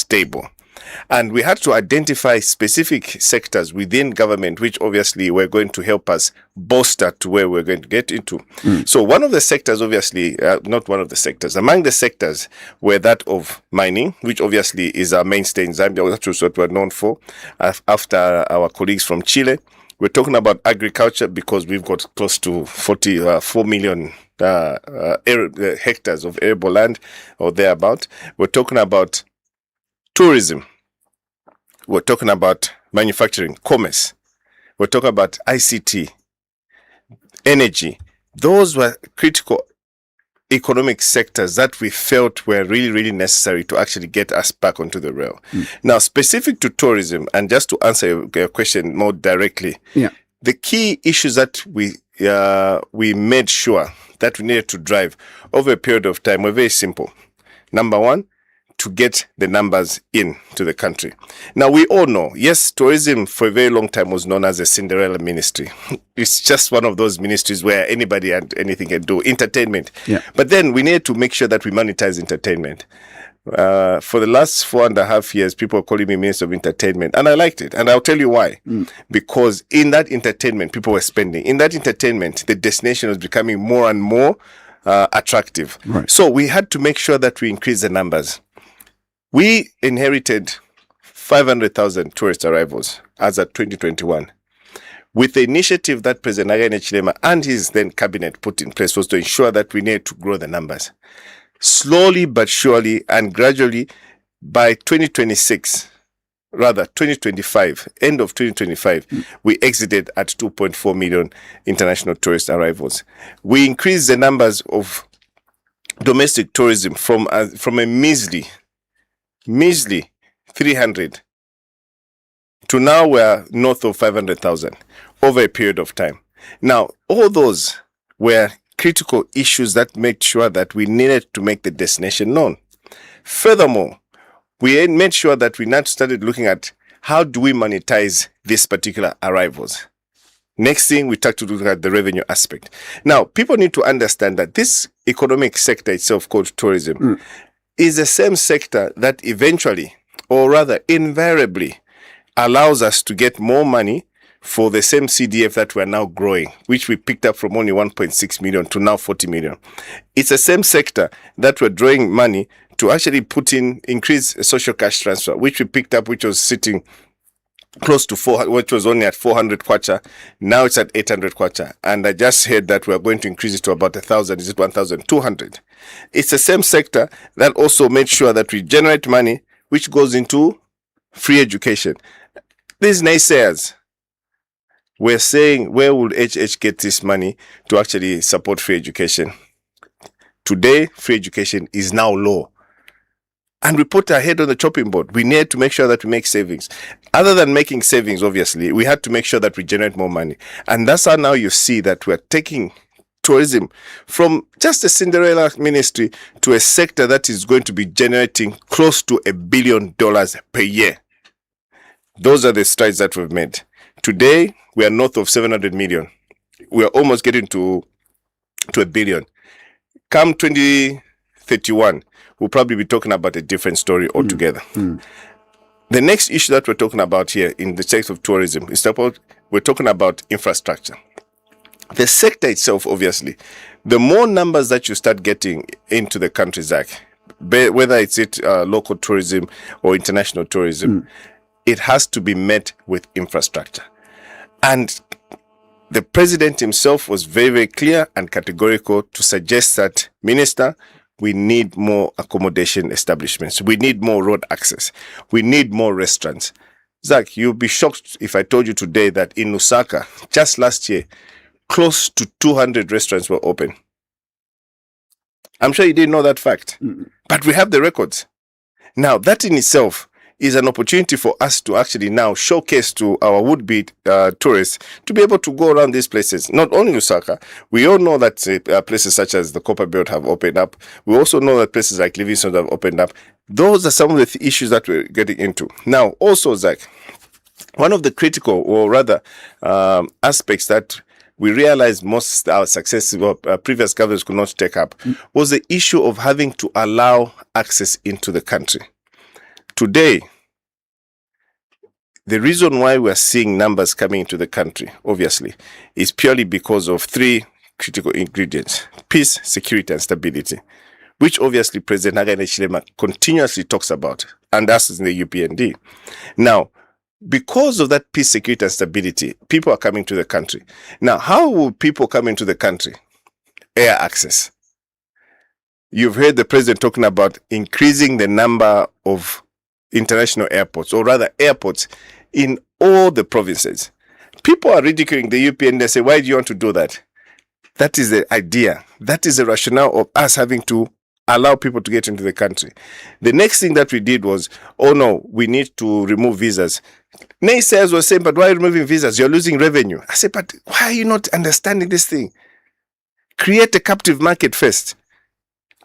stable. And we had to identify specific sectors within government, which obviously were going to help us bolster to where we're going to get into. So one of the sectors, obviously, not one of the sectors, among the sectors were that of mining, which obviously is our mainstay in Zambia. That's what we're known for. After our colleagues from Chile, we're talking about agriculture because we've got close to 4 million hectares of arable land or thereabout. We're talking about tourism. We're talking about manufacturing, commerce. We're talking about ICT, energy. Those were critical economic sectors that we felt were really, really necessary to actually get us back onto the rail. Now, specific to tourism, and just to answer your question more directly, the key issues that we made sure that we needed to drive over a period of time were very simple. Number one, to get the numbers into the country. Now, we all know, yes, tourism for a very long time was known as a Cinderella ministry. It's just one of those ministries where anybody and anything can do. Entertainment. But then we need to make sure that we monetize entertainment. For the last 4.5 years, people are calling me Minister of Entertainment, and I liked it. And I'll tell you why. Because in that entertainment, people were spending. In that entertainment, the destination was becoming more and more attractive. So we had to make sure that we increase the numbers. We inherited 500,000 tourist arrivals as of 2021. With the initiative that President Hakainde Hichilema and his then cabinet put in place was to ensure that we need to grow the numbers. Slowly but surely and gradually by 2025, end of 2025, we exited at 2.4 million international tourist arrivals. We increased the numbers of domestic tourism from a measly 300 to now we're north of 500,000 over a period of time. Now, all those were critical issues that made sure that we needed to make the destination known. Furthermore, we made sure that we now started looking at how do we monetize these particular arrivals. Next thing, we start to look at the revenue aspect. Now, people need to understand that this economic sector itself called tourism is the same sector that eventually, or rather invariably, allows us to get more money for the same CDF that we're now growing, which we picked up from only 1.6 million to now 40 million. It's the same sector that we're drawing money to actually increase social cash transfer, which we picked up, which was sitting close to 400, which was only at 400 kwacha. Now it's at 800 kwacha. And I just heard that we're going to increase it to about 1,000. Is it 1,200? It's the same sector that also made sure that we generate money, which goes into free education. These naysayers were saying, where will HH get this money to actually support free education? Today, free education is now low. And we put our head on the chopping board. We need to make sure that we make savings. Other than making savings, obviously, we had to make sure that we generate more money. And that's how now you see that we're taking tourism from just a Cinderella ministry to a sector that is going to be generating close to $1 billion per year. Those are the strides that we've made. Today, we are north of 700 million. We are almost getting to $1 billion. Come 2031, we'll probably be talking about a different story altogether. The next issue that we're talking about here in the sector of tourism is we're talking about infrastructure. The sector itself, obviously, the more numbers that you start getting into the country, Zach, whether it's local tourism or international tourism, it has to be met with infrastructure. And the president himself was very, very clear and categorical to suggest that, Minister, we need more accommodation establishments. We need more road access. We need more restaurants. Zach, you'll be shocked if I told you today that in Lusaka, just last year, close to 200 restaurants were open. I'm sure you didn't know that fact, but we have the records. Now, that in itself is an opportunity for us to actually now showcase to our would-be tourists to be able to go around these places. Not only Lusaka, we all know that places such as the Copper Belt have opened up. We also know that places like Livingstone have opened up. Those are some of the issues that we're getting into. Now, also, Zach, one of the critical, or rather, aspects that we realized most our successive previous governments could not take up was the issue of having to allow access into the country. today, the reason why we're seeing numbers coming into the country, obviously, is purely because of three critical ingredients: peace, security, and stability, which obviously President Hakainde Hichilema continuously talks about, and us in the UPND. Now, because of that peace, security, and stability, people are coming to the country. Now, how will people come into the country? Air access. You've heard the president talking about increasing the number of international airports, or rather airports, in all the provinces. People are ridiculing the UPN. They say, why do you want to do that? That is the idea. That is the rationale of us having to allow people to get into the country. The next thing that we did was, oh no, we need to remove visas. Naysayers were saying, but why are you removing visas? You're losing revenue. I said, but why are you not understanding this thing? Create a captive market first.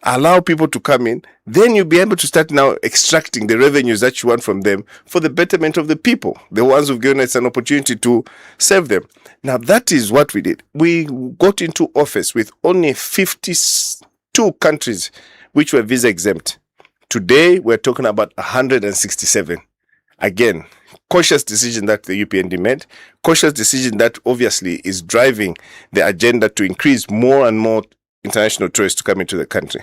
Allow people to come in, then you'll be able to start now extracting the revenues that you want from them for the betterment of the people, the ones who've given us an opportunity to serve them. Now, that is what we did. We got into office with only 52 countries which were visa exempt. Today, we're talking about 167. Again, cautious decision that the UPND made, cautious decision that obviously is driving the agenda to increase more and more international tourists to come into the country.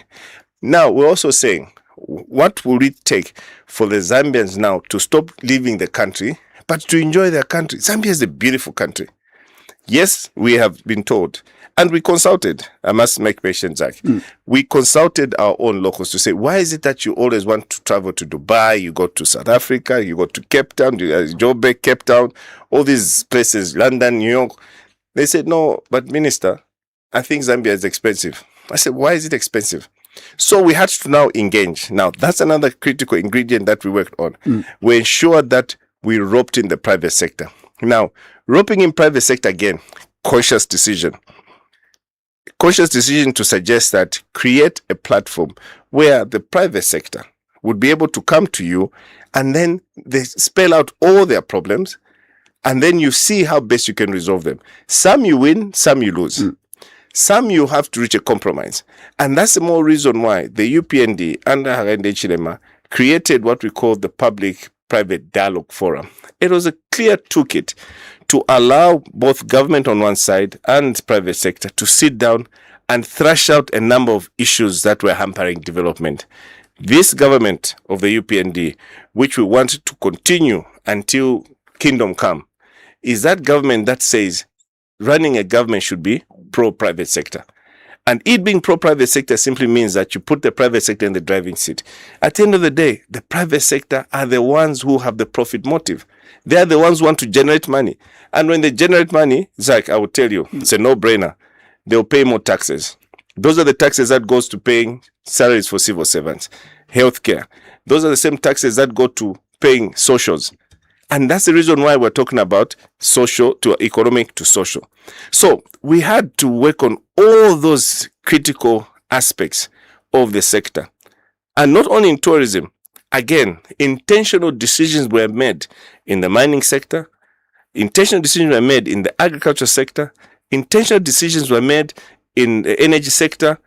Now, we're also saying, what will it take for the Zambians now to stop leaving the country, but to enjoy their country? Zambia is a beautiful country. Yes, we have been told, and we consulted, I must make mention, Zach, we consulted our own locals to say, why is it that you always want to travel to Dubai, you go to South Africa, you go to Cape Town, Joburg, Cape Town, all these places, London, New York. They said, no, but Minister, I think Zambia is expensive. I said, why is it expensive? So we had to now engage. Now, that's another critical ingredient that we worked on. We ensured that we roped in the private sector. Now, roping in private sector, again, conscious decision. Conscious decision to suggest that create a platform where the private sector would be able to come to you and then they spell out all their problems and then you see how best you can resolve them. Some you win, some you lose. Some you have to reach a compromise. And that's the more reason why the UPND under Hakainde Hichilema created what we call the Public-Private Dialogue Forum. It was a clear toolkit to allow both government on one side and private sector to sit down and thrash out a number of issues that were hampering development. This government of the UPND, which we want to continue until kingdom come, is that government that says running a government should be pro-private sector. And it being pro-private sector simply means that you put the private sector in the driving seat. At the end of the day, the private sector are the ones who have the profit motive. They are the ones who want to generate money. And when they generate money, Zach, I will tell you, it's a no-brainer. They'll pay more taxes. Those are the taxes that goes to paying salaries for civil servants, healthcare. Those are the same taxes that go to paying socials. And that's the reason why we're talking about social to economic to social. So we had to work on all those critical aspects of the sector. And not only in tourism, again, intentional decisions were made in the mining sector, intentional decisions were made in the agriculture sector, intentional decisions were made in the energy sector,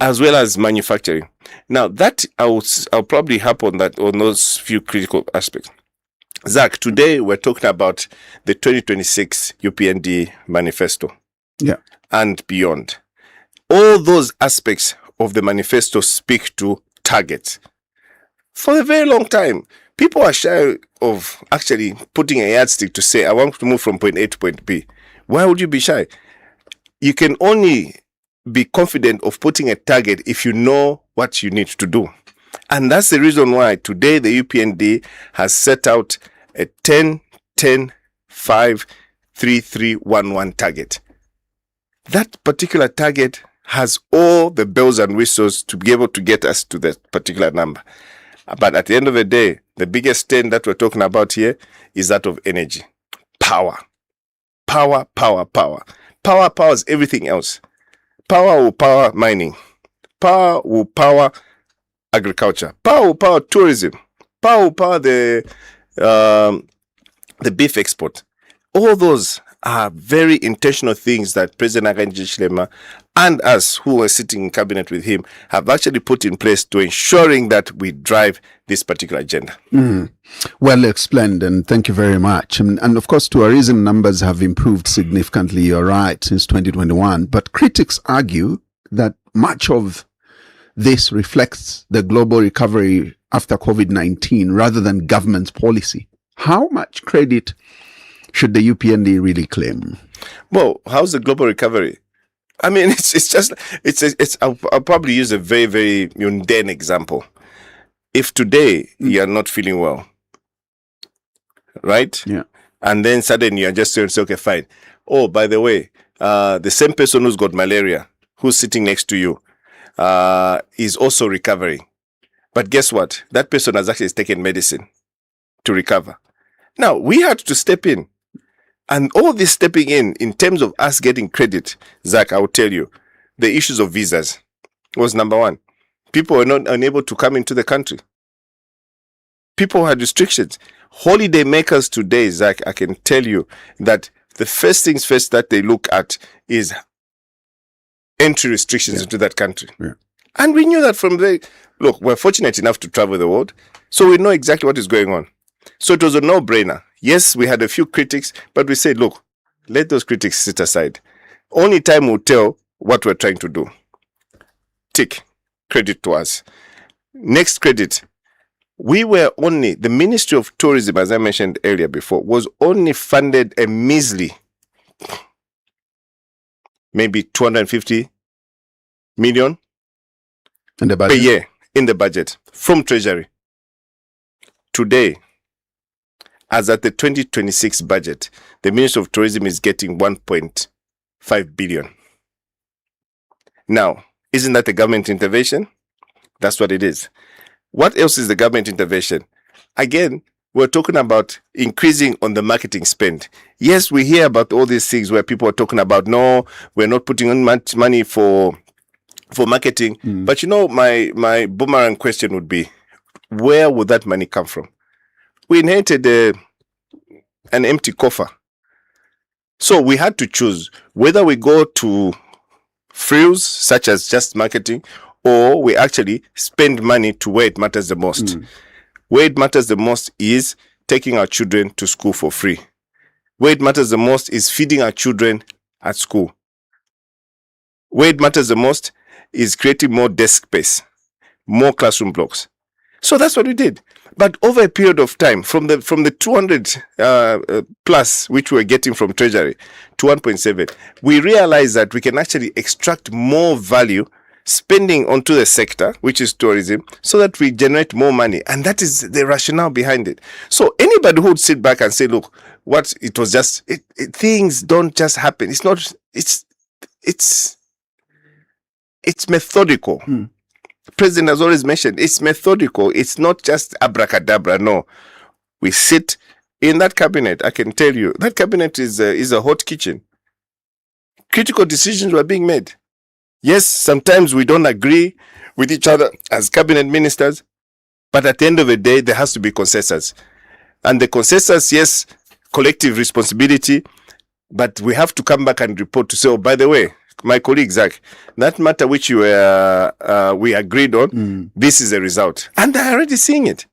as well as manufacturing. Now that I'll probably harp on that, on those few critical aspects. Zach, today we're talking about the 2026 UPND manifesto and beyond. All those aspects of the manifesto speak to targets. For a very long time, people are shy of actually putting a yardstick to say, I want to move from point A to point B. Why would you be shy? You can only be confident of putting a target if you know what you need to do. And that's the reason why today the UPND has set out a 10-10-5-3-3-1-1 target. That particular target has all the bells and whistles to be able to get us to that particular number. But at the end of the day, the biggest 10 that we're talking about here is that of energy. Power. Power, power, power. Power powers everything else. Power will power mining. Power will power agriculture. Power will power tourism. Power will power the beef export. All those are very intentional things that President Hakainde Hichilema and us who were sitting in cabinet with him have actually put in place to ensuring that we drive this particular agenda. Well explained, and thank you very much. And of course, tourism numbers have improved significantly, you're right, since 2021. But critics argue that much of this reflects the global recovery after COVID-19 rather than government's policy. How much credit should the UPND really claim? Well, how's the global recovery? I mean, I'll probably use a very, very mundane example. If today you're not feeling well, right? Yeah. And then suddenly you're just saying, okay, fine. Oh, by the way, the same person who's got malaria, who's sitting next to you, is also recovering. But guess what? That person has actually taken medicine to recover. Now, we had to step in. And all this stepping in terms of us getting credit, Zach, I will tell you, the issues of visas was number one. People were not unable to come into the country. People had restrictions. Holiday makers today, Zach, I can tell you that the first things first that they look at is entry restrictions into that country. Yeah. And we knew that from look, we're fortunate enough to travel the world, so we know exactly what is going on. So it was a no-brainer. Yes, we had a few critics, but we said, look, let those critics sit aside. Only time will tell what we're trying to do. Tick. Credit to us. Next credit. The Ministry of Tourism, as I mentioned earlier before, was only funded a measly, maybe 250 million in the per budget? year in the budget from Treasury. Today, as at the 2026 budget, the Ministry of Tourism is getting 1.5 billion. Now, isn't that a government intervention? That's what it is. What else is the government intervention? Again, we're talking about increasing on the marketing spend. Yes, we hear about all these things where people are talking about, no, we're not putting on much money for marketing. But my boomerang question would be, where would that money come from? We inherited an empty coffer. So we had to choose whether we go to frills such as just marketing, or we actually spend money to where it matters the most. Where it matters the most is taking our children to school for free. Where it matters the most is feeding our children at school. Where it matters the most is creating more desk space, more classroom blocks. So that's what we did. But over a period of time, from the 200 plus which we were getting from Treasury to 1.7, we realized that we can actually extract more value spending onto the sector, which is tourism, so that we generate more money. And that is the rationale behind it. So anybody who would sit back and say, look, things don't just happen. It's not, it's methodical. President has always mentioned it's methodical. It's not just abracadabra. No, we sit in that cabinet. I can tell you that cabinet is a hot kitchen. Critical decisions were being made. Yes, sometimes we don't agree with each other as cabinet ministers, but at the end of the day, there has to be consensus. And the consensus, yes, collective responsibility, but we have to come back and report to say, oh, by the way, my colleague Zach, that matter which we agreed on, this is the result. And they're already seeing it.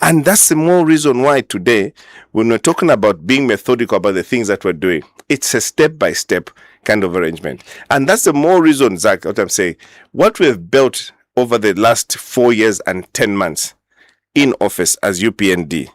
And that's the more reason why today, when we're talking about being methodical about the things that we're doing, it's a step-by-step kind of arrangement. And that's the more reason, Zach, what I'm saying, what we've built over the last 4 years and 10 months in office as UPND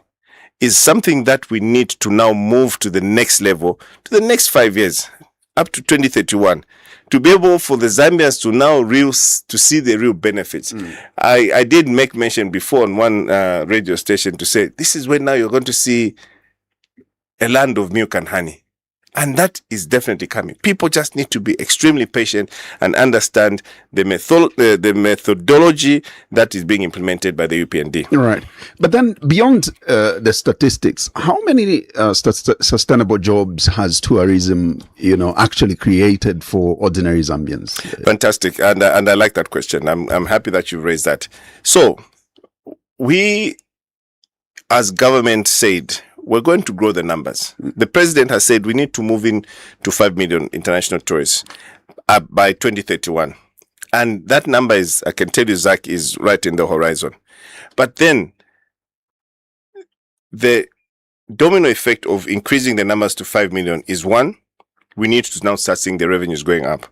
is something that we need to now move to the next level, to the next 5 years, up to 2031, to be able for the Zambians to now to see the real benefits. I did make mention before on one radio station to say, this is when now you're going to see a land of milk and honey. And that is definitely coming. People just need to be extremely patient and understand the methodology that is being implemented by the UPND. Right. But then beyond the statistics, how many sustainable jobs has tourism, actually created for ordinary Zambians? Fantastic. And I like that question. I'm happy that you raised that. So we, as government said, we're going to grow the numbers. The president has said we need to move in to 5 million international tourists by 2031. And that number is, I can tell you, Zach, is right in the horizon. But then the domino effect of increasing the numbers to 5 million is one, we need to now start seeing the revenues going up.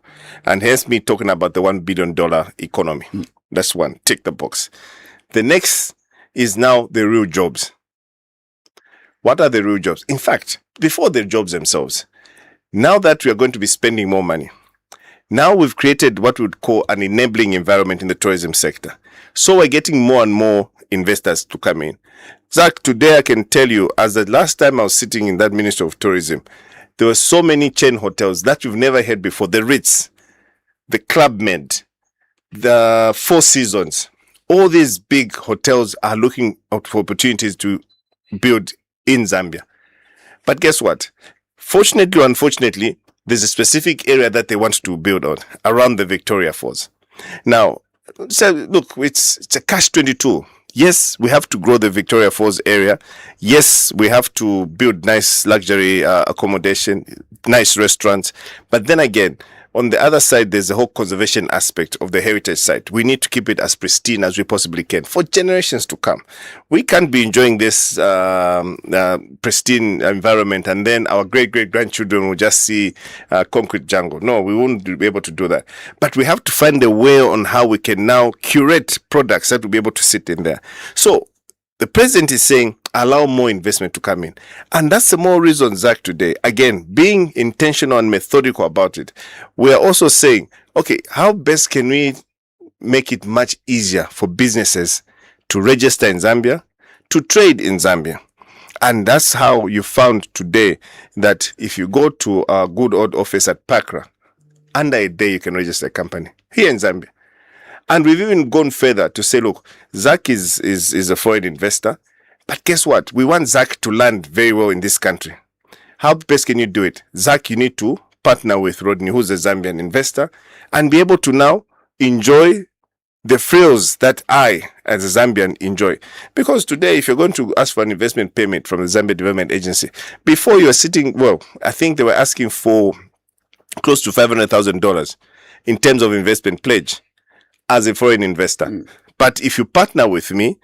And hence me talking about the $1 billion economy. That's one, tick the box. The next is now the real jobs. What are the real jobs? In fact, before the jobs themselves, now that we are going to be spending more money, now we've created what we would call an enabling environment in the tourism sector. So we're getting more and more investors to come in. Zach, today I can tell you, as the last time I was sitting in that Ministry of Tourism, there were so many chain hotels that you've never heard before. The Ritz, the Club Med, the Four Seasons. All these big hotels are looking out for opportunities to build in Zambia. But guess what? Fortunately or unfortunately, there's a specific area that they want to build on around the Victoria Falls. Now, so look, it's a catch-22. Yes, we have to grow the Victoria Falls area. Yes, we have to build nice luxury accommodation, nice restaurants. But then again, on the other side, there's the whole conservation aspect of the heritage site. We need to keep it as pristine as we possibly can for generations to come. We can't be enjoying this pristine environment and then our great-great-grandchildren will just see concrete jungle. No, we won't be able to do that. But we have to find a way on how we can now curate products that will be able to sit in there. So the president is saying, allow more investment to come in. And that's the more reason, Zach, today, again, being intentional and methodical about it, we are also saying, okay, how best can we make it much easier for businesses to register in Zambia, to trade in Zambia? And that's how you found today that if you go to our good old office at Pakra, under a day you can register a company here in Zambia. And we've even gone further to say, look, Zach is a foreign investor. But guess what? We want Zach to land very well in this country. How best can you do it? Zach, you need to partner with Rodney, who's a Zambian investor, and be able to now enjoy the frills that I, as a Zambian, enjoy. Because today, if you're going to ask for an investment payment from the Zambia Development Agency, before you are sitting, well, I think they were asking for close to $500,000 in terms of investment pledge as a foreign investor. But if you partner with me,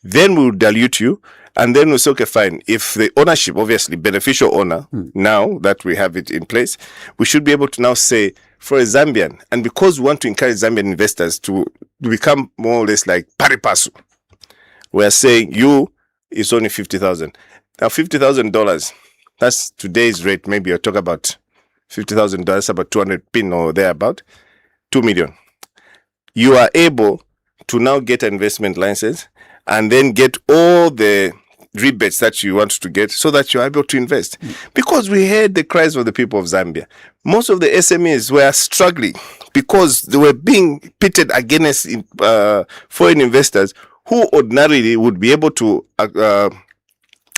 then we'll dilute you, and then we'll say, okay, fine. If the ownership, obviously beneficial owner, now that we have it in place, we should be able to now say, for a Zambian, and because we want to encourage Zambian investors to become more or less like pari passu, we're saying you is only $50,000. Now, $50,000, that's today's rate. Maybe you're talking about $50,000, about 200 pin or thereabout, 2 million. You are able to now get an investment license and then get all the rebates that you want to get so that you're able to invest. Because we heard the cries of the people of Zambia. Most of the SMEs were struggling because they were being pitted against foreign investors who ordinarily would be able to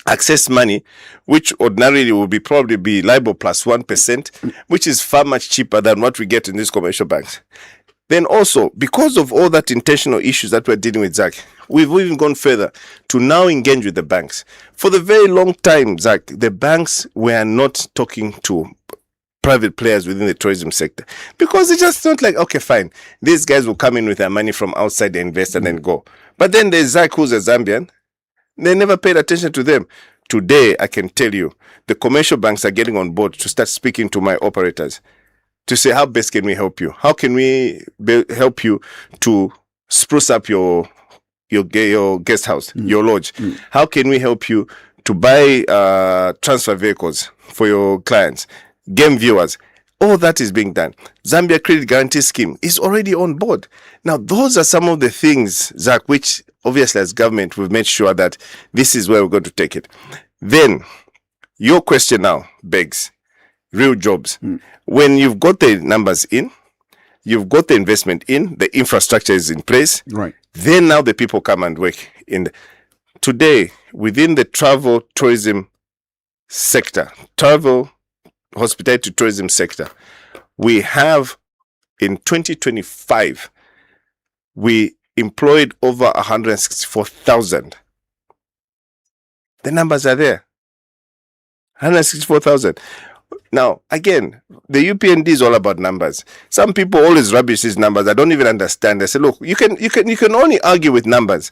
access money, which ordinarily would be probably be LIBOR plus 1%, which is far much cheaper than what we get in these commercial banks. Then also, because of all that intentional issues that we're dealing with, Zach, we've even gone further to now engage with the banks. For the very long time, Zach, the banks were not talking to private players within the tourism sector because they just thought like, okay, fine, these guys will come in with their money from outside, they invest and then go. But then there's Zach, who's a Zambian. They never paid attention to them. Today, I can tell you, the commercial banks are getting on board to start speaking to my operators to say, how best can we help you? How can we help you to spruce up your guest house, your lodge? How can we help you to buy transfer vehicles for your clients, game viewers? All that is being done. Zambia Credit Guarantee Scheme is already on board. Now, those are some of the things, Zach, which obviously as government, we've made sure that this is where we're going to take it. Then, your question now begs, real jobs. When you've got the numbers in, you've got the investment in, the infrastructure is in place, right? Then now the people come and work in. Today, within the travel tourism sector, travel hospitality tourism sector, we have in 2025, we employed over 164,000. The numbers are there. 164,000. Now, again, the UPND is all about numbers. Some people always rubbish these numbers. I don't even understand. They say, look, you can only argue with numbers.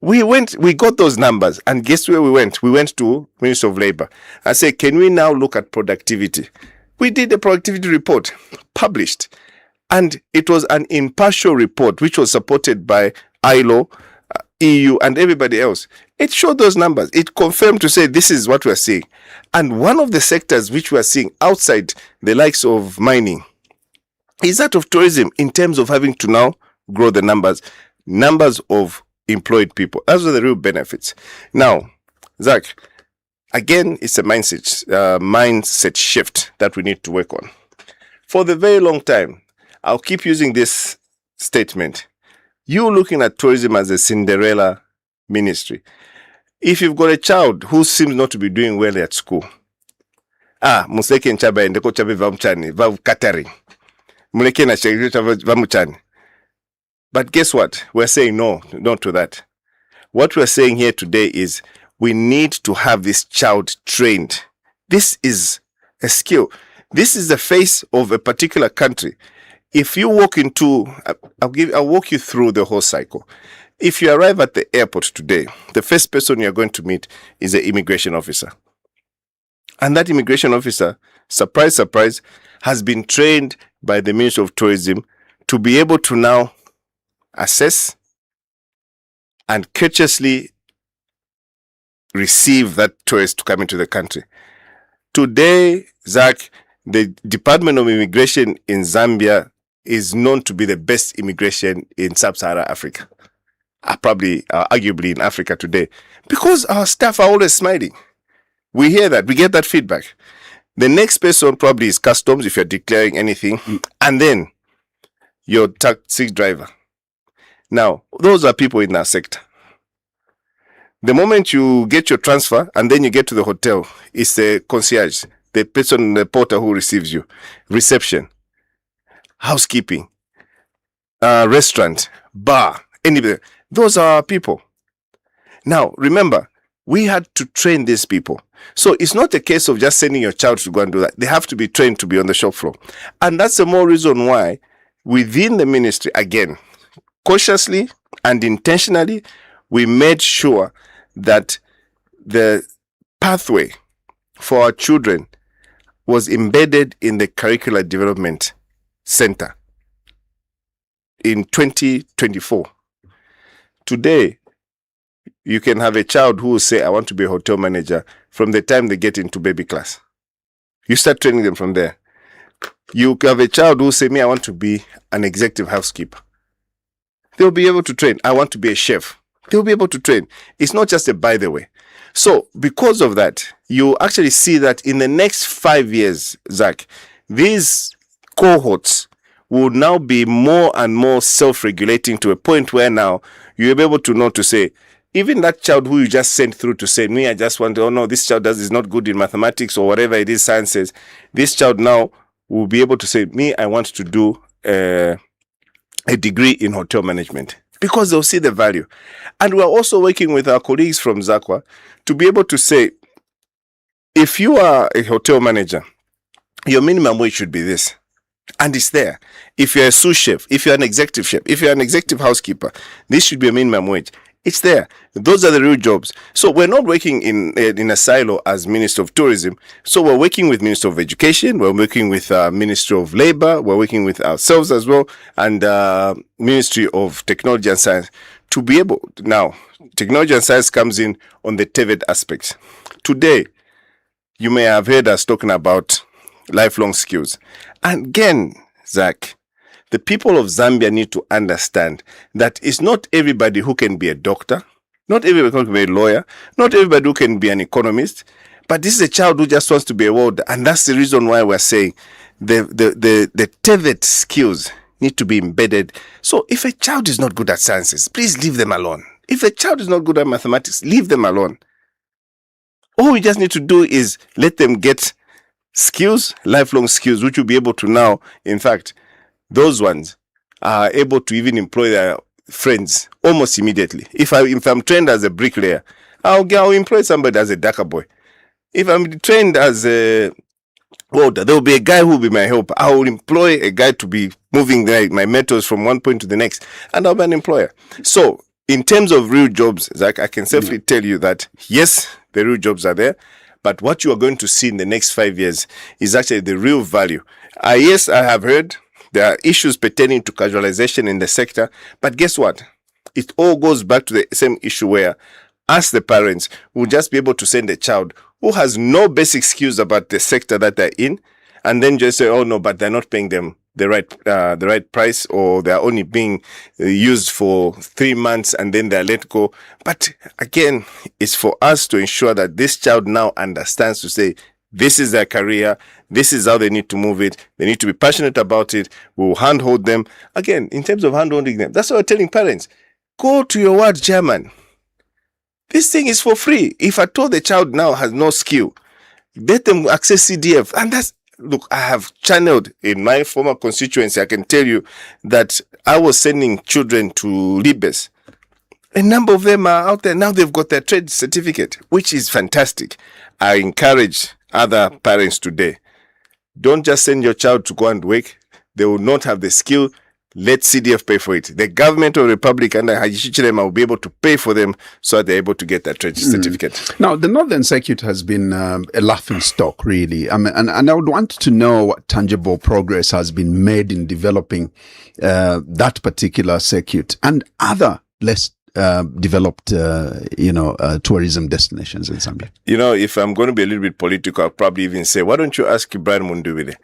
We got those numbers, and guess where we went? We went to Minister of Labor. I said, can we now look at productivity? We did a productivity report published, and it was an impartial report which was supported by ILO, EU, and everybody else. It showed those numbers. It confirmed to say this is what we're seeing. And one of the sectors which we're seeing outside the likes of mining is that of tourism, in terms of having to now grow the numbers of employed people. Those are the real benefits. Now, Zach, again, it's a mindset shift that we need to work on. For the very long time, I'll keep using this statement. You looking at tourism as a Cinderella ministry. If you've got a child who seems not to be doing well at school, museke nchaba endeko chabe vamchani, vav catering. Muleke na shekri vamuchani. But guess what? We're saying no to that. What we're saying here today is we need to have this child trained. This is a skill. This is the face of a particular country. If you walk into, I'll walk you through the whole cycle. If you arrive at the airport today, the first person you're going to meet is the immigration officer. And that immigration officer, surprise, surprise, has been trained by the Ministry of Tourism to be able to now assess and courteously receive that tourist to come into the country. Today, Zach, the Department of Immigration in Zambia is known to be the best immigration in sub-Saharan Africa. Arguably in Africa today, because our staff are always smiling. We hear that, we get that feedback. The next person probably is customs if you're declaring anything, and then your taxi driver. Now, those are people in our sector. The moment you get your transfer and then you get to the hotel, it's the concierge, the person, the porter who receives you, reception, housekeeping, restaurant, bar, anybody. Those are our people. Now, remember, we had to train these people. So it's not a case of just sending your child to go and do that. They have to be trained to be on the shop floor. And that's the more reason why within the ministry, again, cautiously and intentionally, we made sure that the pathway for our children was embedded in the Curricular Development Center in 2024. Today, you can have a child who will say, I want to be a hotel manager from the time they get into baby class. You start training them from there. You have a child who will say, I want to be an executive housekeeper. They'll be able to train. I want to be a chef. They'll be able to train. It's not just a by the way. So because of that, you actually see that in the next 5 years, Zach, these cohorts will now be more and more self-regulating to a point where now you'll be able to know to say, even that child who you just sent through to say, I just want to, oh no, this child is not good in mathematics or whatever it is, sciences. This child now will be able to say, I want to do a degree in hotel management, because they'll see the value. And we're also working with our colleagues from ZACWA to be able to say, if you are a hotel manager, your minimum wage should be this. And it's there. If you're a sous chef, if you're an executive chef, if you're an executive housekeeper, this should be a minimum wage. It's there. Those are the real jobs. So we're not working in a silo as Minister of Tourism. So we're working with Minister of Education. We're working with Ministry of Labor. We're working with ourselves as well, and Ministry of Technology and Science to be able. Now, technology and science comes in on the TVET aspects. Today, you may have heard us talking about lifelong skills. And again, Zach, the people of Zambia need to understand that it's not everybody who can be a doctor, not everybody who can be a lawyer, not everybody who can be an economist, but this is a child who just wants to be a welder. And that's the reason why we're saying the TVET skills need to be embedded. So if a child is not good at sciences, please leave them alone. If a child is not good at mathematics, leave them alone. All we just need to do is let them get skills, lifelong skills, which will be able to now, in fact, those ones are able to even employ their friends almost immediately. If I'm trained as a bricklayer, I'll employ somebody as a Dhaka boy. If I'm trained as a welder, there will be a guy who will be my helper. I will employ a guy to be moving my metals from one point to the next, and I'll be an employer. So, in terms of real jobs, Zach, I can safely tell you that yes, the real jobs are there, but what you are going to see in the next 5 years is actually the real value. Yes, I have heard there are issues pertaining to casualization in the sector, but guess what? It all goes back to the same issue where us, the parents, will just be able to send a child who has no basic skills about the sector that they're in, and then just say, oh no, but they're not paying them the right price, or they're only being used for 3 months and then they're let go. But again, it's for us to ensure that this child now understands to say, this is their career. This is how they need to move it. They need to be passionate about it. We'll handhold them. Again, in terms of handholding them, that's what we're telling parents. Go to your ward chairman. This thing is for free. If I told the child now has no skill, let them access CDF. And that's, look, I have channeled in my former constituency. I can tell you that I was sending children to Libes. A number of them are out there. Now they've got their trade certificate, which is fantastic. I encourage other parents today. Don't just send your child to go and work. They will not have the skill. Let CDF pay for it. The government of the Republic under Haji Chilema will be able to pay for them so that they're able to get that trade certificate. Now, the Northern Circuit has been a laughing stock, really. And I would want to know what tangible progress has been made in developing that particular circuit and other less developed, tourism destinations in Zambia. If I'm going to be a little bit political, I'll probably even say, why don't you ask Brian Munduwile,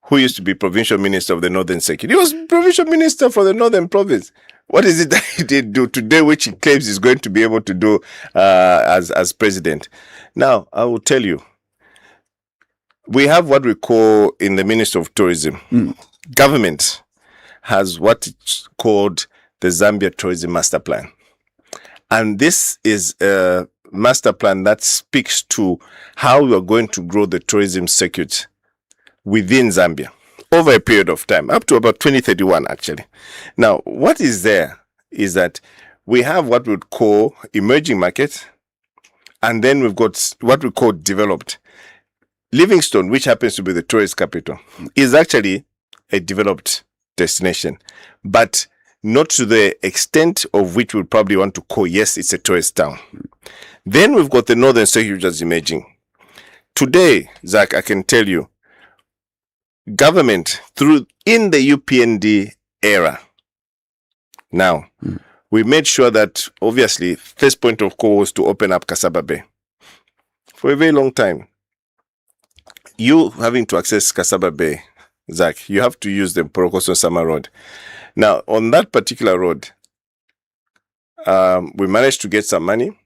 who used to be provincial minister of the Northern Circuit? He was provincial minister for the Northern Province. What is it that he did do today, which he claims he's going to be able to do as president? Now, I will tell you, we have what we call in the Ministry of Tourism. Government has what is called the Zambia Tourism Master Plan. And this is a master plan that speaks to how we are going to grow the tourism circuit within Zambia over a period of time, up to about 2031, actually. Now, what is there is that we have what we would call emerging markets, and then we've got what we call developed. Livingstone, which happens to be the tourist capital, is actually a developed destination, but not to the extent of which we probably want to call, yes, it's a tourist town. Then we've got the Northern Circuit, which is emerging. Today, Zach, I can tell you, government, in the UPND era, now, we made sure that, obviously, first point of call was to open up Kasaba Bay. For a very long time, you having to access Kasaba Bay, Zach, you have to use the Porokoso Sama Road. Now, on that particular road, we managed to get some money.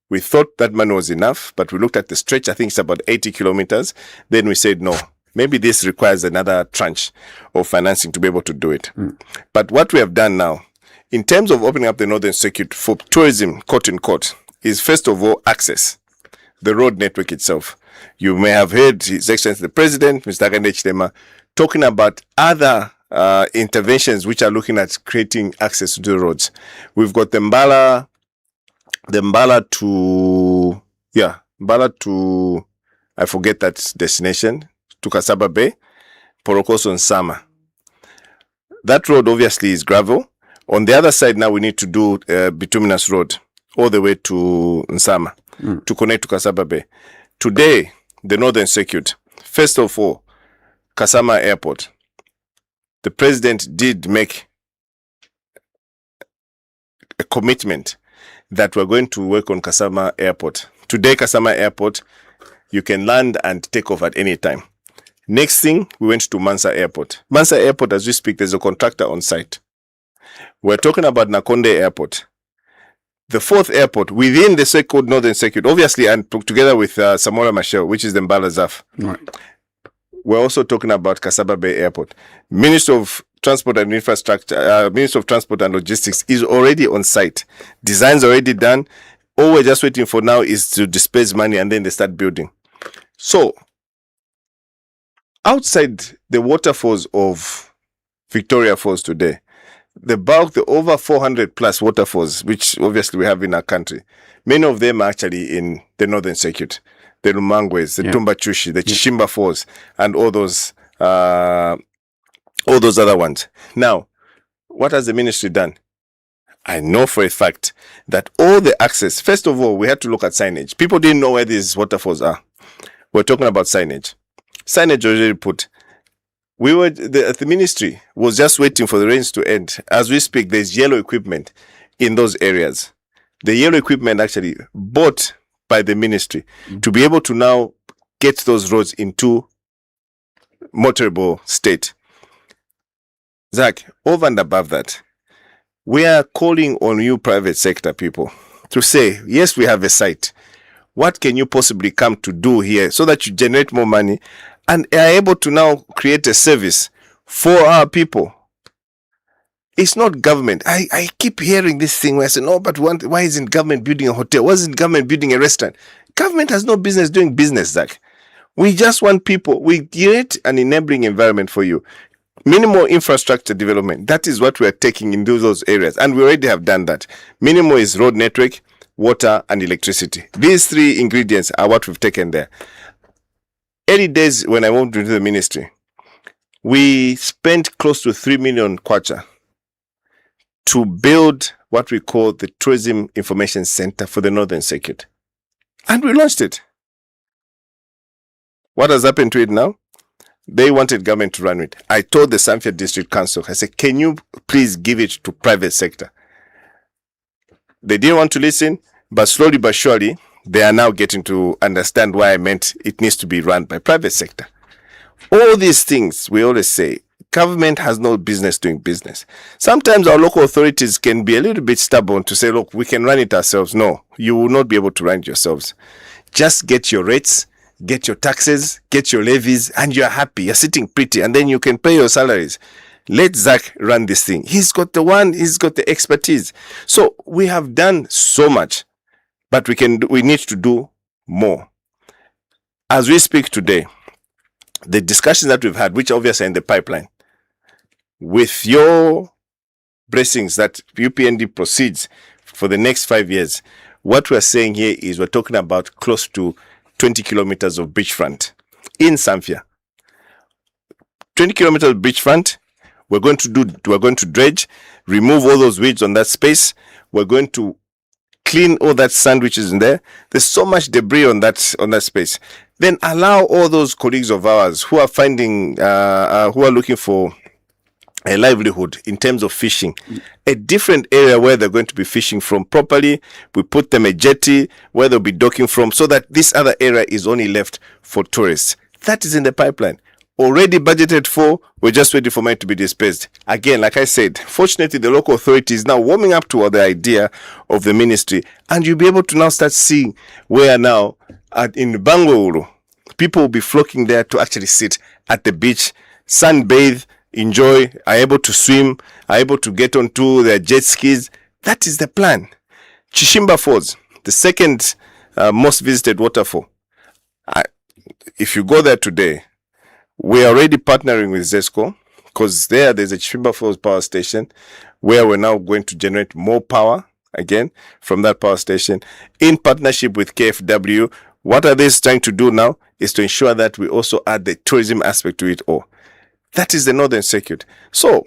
We thought that money was enough, but we looked at the stretch. I think it's about 80 kilometers. Then we said, no, maybe this requires another tranche of financing to be able to do it. But what we have done now, in terms of opening up the Northern Circuit for tourism, quote unquote, is first of all access, the road network itself. You may have heard His Excellency the President, Mr. Hakainde Hichilema, talking about other interventions which are looking at creating access to the roads. We've got the Mbala to, I forget that destination, to Kasaba Bay, Porokoso and Sama. That road obviously is gravel. On the other side now we need to do bituminous road all the way to Nsama to connect to Kasaba Bay. Today, the Northern Circuit, first of all, Kasama Airport. The president did make a commitment that we're going to work on Kasama Airport. Today, Kasama Airport, you can land and take off at any time. Next thing, we went to Mansa Airport. Mansa Airport, as we speak, there's a contractor on site. We're talking about Nakonde Airport. The fourth airport within the so-called Northern Circuit, obviously, and together with Samora Machel, which is the Mbala Zaf. Right. We're also talking about Kasaba Bay Airport. Minister of Transport and Infrastructure, Minister of Transport and Logistics is already on site. Design's already done. All we're just waiting for now is to disperse money and then they start building. So, outside the waterfalls of Victoria Falls today, the bulk, the over 400 plus waterfalls, which obviously we have in our country, many of them are actually in the Northern Circuit. The Lumangwes, the Tumbachushi, the Chishimba Falls, and all those other ones. Now, what has the ministry done? I know for a fact that all the access, first of all, we had to look at signage. People didn't know where these waterfalls are. We're talking about signage. Signage already put. The ministry was just waiting for the rains to end. As we speak, there's yellow equipment in those areas. The yellow equipment actually bought by the ministry to be able to now get those roads into motorable state. Zach, over and above that, we are calling on you private sector people to say, yes, we have a site. What can you possibly come to do here so that you generate more money and are able to now create a service for our people? It's not government. I keep hearing this thing where I say, no, but why isn't government building a hotel? Why isn't government building a restaurant? Government has no business doing business, Zach. We just want people. We create an enabling environment for you. Minimal infrastructure development. That is what we are taking into those areas. And we already have done that. Minimal is road network, water, and electricity. These three ingredients are what we've taken there. Early days when I moved into the ministry, we spent close to 3 million kwacha to build what we call the Tourism Information Center for the Northern Circuit. And we launched it. What has happened to it now? They wanted government to run it. I told the Samfya District Council, I said, can you please give it to private sector? They didn't want to listen, but slowly but surely, they are now getting to understand why I meant it needs to be run by private sector. All these things, we always say, government has no business doing business. Sometimes our local authorities can be a little bit stubborn to say, look, we can run it ourselves. No, you will not be able to run it yourselves. Just get your rates, get your taxes, get your levies, and you're happy. You're sitting pretty, and then you can pay your salaries. Let Zach run this thing. He's got the expertise. So we have done so much, but we need to do more. As we speak today, the discussions that we've had, which obviously are in the pipeline, with your blessings that UPND proceeds for the next 5 years, what we're saying here is we're talking about close to 20 kilometers of beachfront in Samfya. 20 kilometers of beachfront. We're going to dredge, remove all those weeds on that space. We're going to clean all that sand which is in there. There's so much debris on that space. Then allow all those colleagues of ours who are who are looking for a livelihood in terms of fishing, a different area where they're going to be fishing from properly. We put them a jetty where they'll be docking from so that this other area is only left for tourists. That is in the pipeline. Already budgeted for, we're just waiting for money to be dispersed. Again, like I said, fortunately, the local authority is now warming up to the idea of the ministry, and you'll be able to now start seeing where now in Bangalore, people will be flocking there to actually sit at the beach, sunbathe, enjoy, are able to swim, are able to get onto their jet skis. That is the plan. Chishimba Falls, the second most visited waterfall. If you go there today, we are already partnering with ZESCO because there's a Chishimba Falls power station where we're now going to generate more power again from that power station in partnership with KFW. What are they trying to do now is to ensure that we also add the tourism aspect to it all. That is the Northern Circuit. So,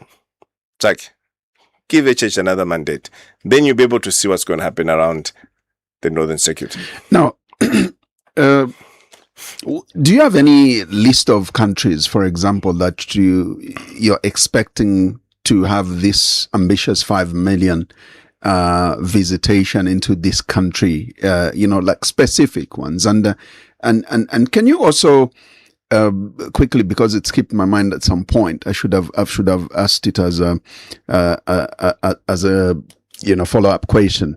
Jack, give HH another mandate. Then you'll be able to see what's going to happen around the Northern Circuit. Now, do you have any list of countries, for example, that you're expecting to have this ambitious 5 million visitation into this country? Like specific ones, and can you also quickly, because it skipped my mind at some point, I should have asked it as a follow-up question.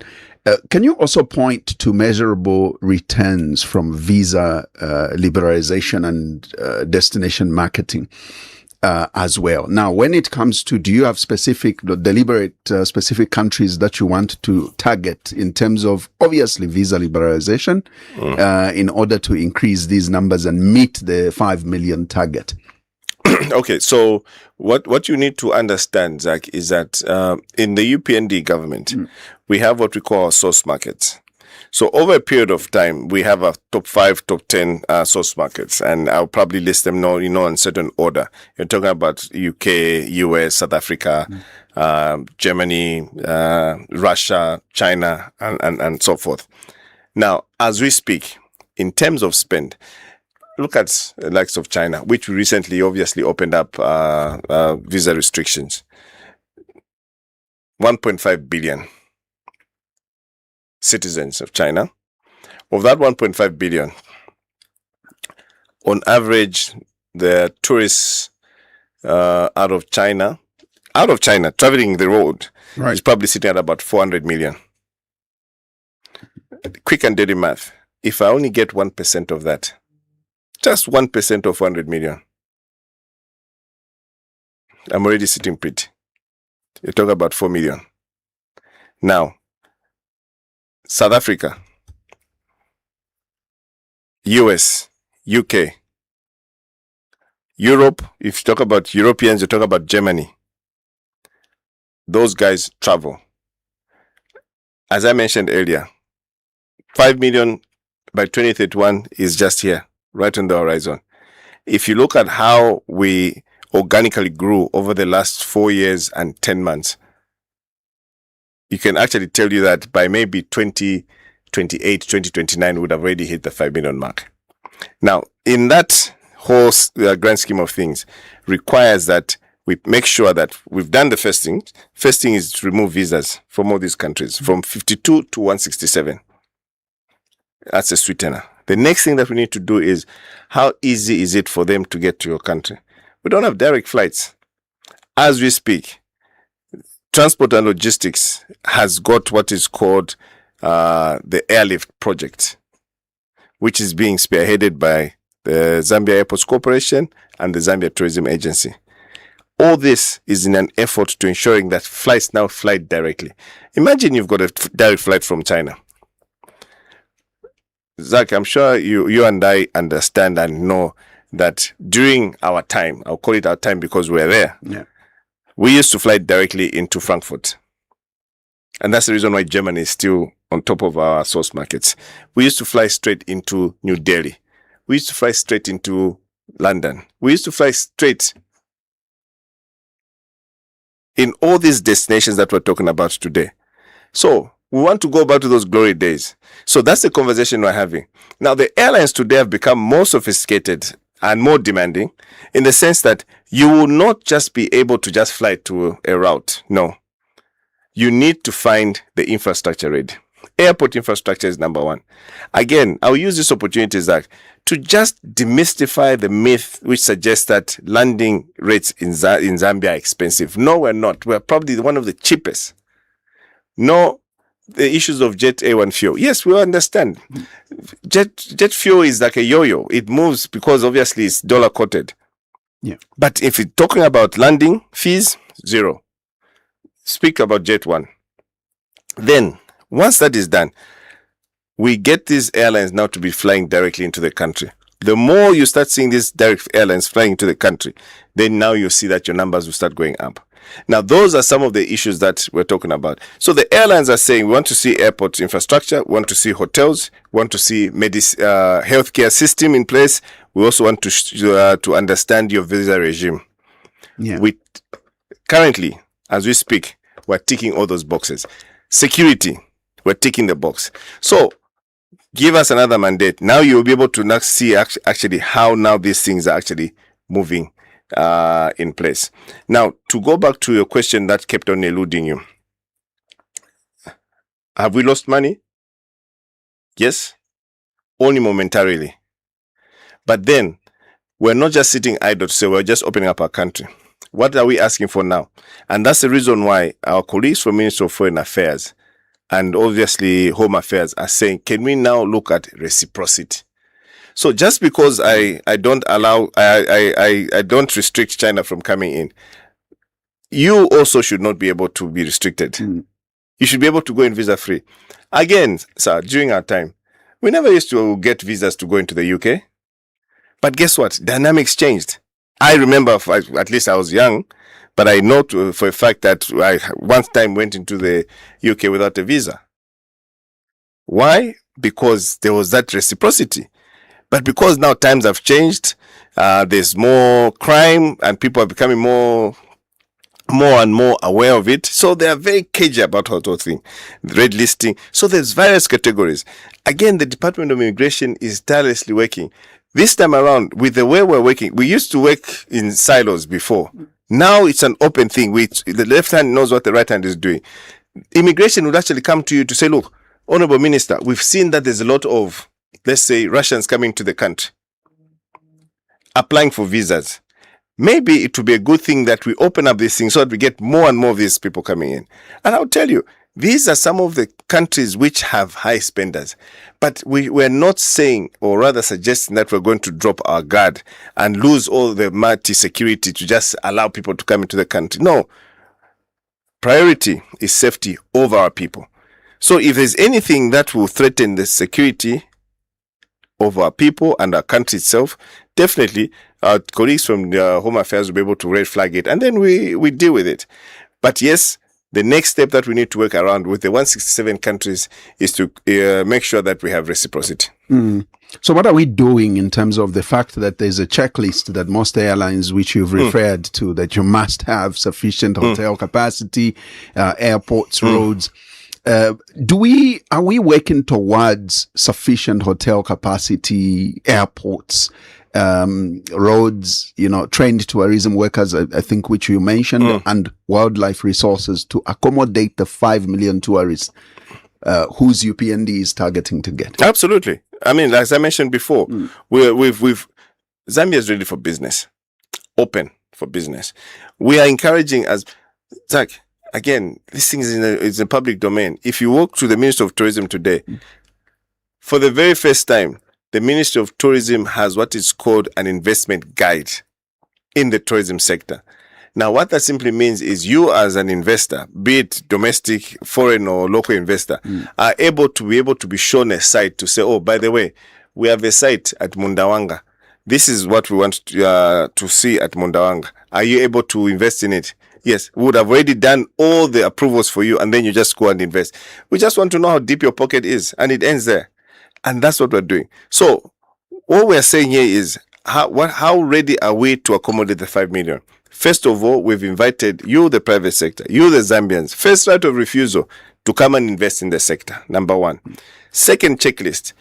Can you also point to measurable returns from visa liberalization and destination marketing as well? Now, when it comes to, do you have deliberate specific countries that you want to target in terms of obviously visa liberalization in order to increase these numbers and meet the 5 million target? Okay, so what you need to understand, Zach, is that in the UPND government, we have what we call source markets. So over a period of time, we have a top 5, top 10 source markets, and I'll probably list them now, in certain order. You're talking about UK, US, South Africa, Germany, Russia, China, and so forth. Now, as we speak, in terms of spend, look at the likes of China, which recently obviously opened up visa restrictions. 1.5 billion citizens of China. Of that 1.5 billion, on average, the tourists out of China, traveling the road, Right. is probably sitting at about 400 million. Quick and dirty math. If I only get 1% of that, just 1% of 100 million, I'm already sitting pretty. You talk about 4 million. Now, South Africa, US, UK, Europe, if you talk about Europeans, you talk about Germany. Those guys travel. As I mentioned earlier, 5 million by 2031 is just here, right on the horizon. If you look at how we organically grew over the last 4 years and 10 months, you can actually tell you that by maybe 2028, 2029, we would have already hit the 5 million mark. Now, in that whole grand scheme of things, requires that we make sure that we've done the first thing. First thing is to remove visas from all these countries, from 52 to 167. That's a sweetener. The next thing that we need to do is, how easy is it for them to get to your country? We don't have direct flights. As we speak, Transport and Logistics has got what is called the Airlift Project, which is being spearheaded by the Zambia Airports Corporation and the Zambia Tourism Agency. All this is in an effort to ensuring that flights now fly directly. Imagine you've got a direct flight from China. Zach, I'm sure you and I understand and know that during our time, I'll call it our time because we're there, we used to fly directly into Frankfurt. And that's the reason why Germany is still on top of our source markets. We used to fly straight into New Delhi. We used to fly straight into London. We used to fly straight in all these destinations that we're talking about today. So we want to go back to those glory days. So that's the conversation we're having. Now, the airlines today have become more sophisticated and more demanding in the sense that you will not just be able to just fly to a route. No. You need to find the infrastructure ready. Airport infrastructure is number one. Again, I'll use this opportunity, Zach, to just demystify the myth which suggests that landing rates in Zambia are expensive. No, we're not. We're probably one of the cheapest. No, the issues of jet A1 fuel. Yes, we understand. Jet fuel is like a yo-yo. It moves because obviously it's dollar quoted. Yeah. But if you're talking about landing fees, zero. Speak about jet one. Then, once that is done, we get these airlines now to be flying directly into the country. The more you start seeing these direct airlines flying into the country, then now you see that your numbers will start going up. Now, those are some of the issues that we're talking about. So the airlines are saying, we want to see airport infrastructure, we want to see hotels, we want to see healthcare system in place. We also want to understand your visa regime. Yeah. We currently, as we speak, we're ticking all those boxes. Security, we're ticking the box. So give us another mandate. Now you'll be able to now see actually how now these things are actually moving in place. Now, to go back to your question that kept on eluding you. Have we lost money? Yes, only momentarily. But then, we're not just sitting idle to say we're just opening up our country. What are we asking for now? And that's the reason why our colleagues from Ministry of Foreign Affairs and obviously Home Affairs are saying, can we now look at reciprocity? So just because I don't allow, I don't restrict China from coming in, you also should not be able to be restricted. You should be able to go in visa free. Again, sir, during our time, we never used to get visas to go into the UK. But guess what? Dynamics changed. I remember, at least I was young, but I know for a fact that I one time went into the UK without a visa. Why? Because there was that reciprocity. But because now times have changed, there's more crime and people are becoming more and more aware of it. So they are very cagey about the whole thing. Red listing. So there's various categories. Again, the Department of Immigration is tirelessly working. This time around, with the way we're working, we used to work in silos before. Now it's an open thing, which the left hand knows what the right hand is doing. Immigration would actually come to you to say, look, Honorable Minister, we've seen that there's a lot of, let's say, Russians coming to the country, applying for visas. Maybe it would be a good thing that we open up this thing so that we get more and more of these people coming in. And I'll tell you, these are some of the countries which have high spenders. But we're not saying, or rather suggesting, that we're going to drop our guard and lose all the mighty security to just allow people to come into the country. No. Priority is safety over our people. So if there's anything that will threaten the security of our people and our country itself, definitely our colleagues from the Home Affairs will be able to red flag it, and then we deal with it. But yes, the next step that we need to work around with the 167 countries is to make sure that we have reciprocity. So what are we doing in terms of the fact that there's a checklist that most airlines, which you've referred to, that you must have sufficient hotel capacity, airports, roads. Are we working towards sufficient hotel capacity, airports, roads, trained tourism workers, I think, which you mentioned, and wildlife resources to accommodate the 5 million tourists whose UPND is targeting to get? Absolutely. I mean, as I mentioned before, Zambia is ready for business, open for business. We are encouraging, as Zach, again, this thing is in public domain. If you walk to the Ministry of Tourism today, for the very first time, the Ministry of Tourism has what is called an investment guide in the tourism sector. Now, what that simply means is you as an investor, be it domestic, foreign or local investor, are able to be shown a site to say, oh, by the way, we have a site at Mundawanga. This is what we want to see at Mundawanga. Are you able to invest in it? Yes, we would have already done all the approvals for you, and then you just go and invest. We just want to know how deep your pocket is, and it ends there. And that's what we're doing. So what we're saying here is, how ready are we to accommodate the 5 million? First of all, we've invited you, the private sector, you, the Zambians, first right of refusal to come and invest in the sector, number one. Second checklist.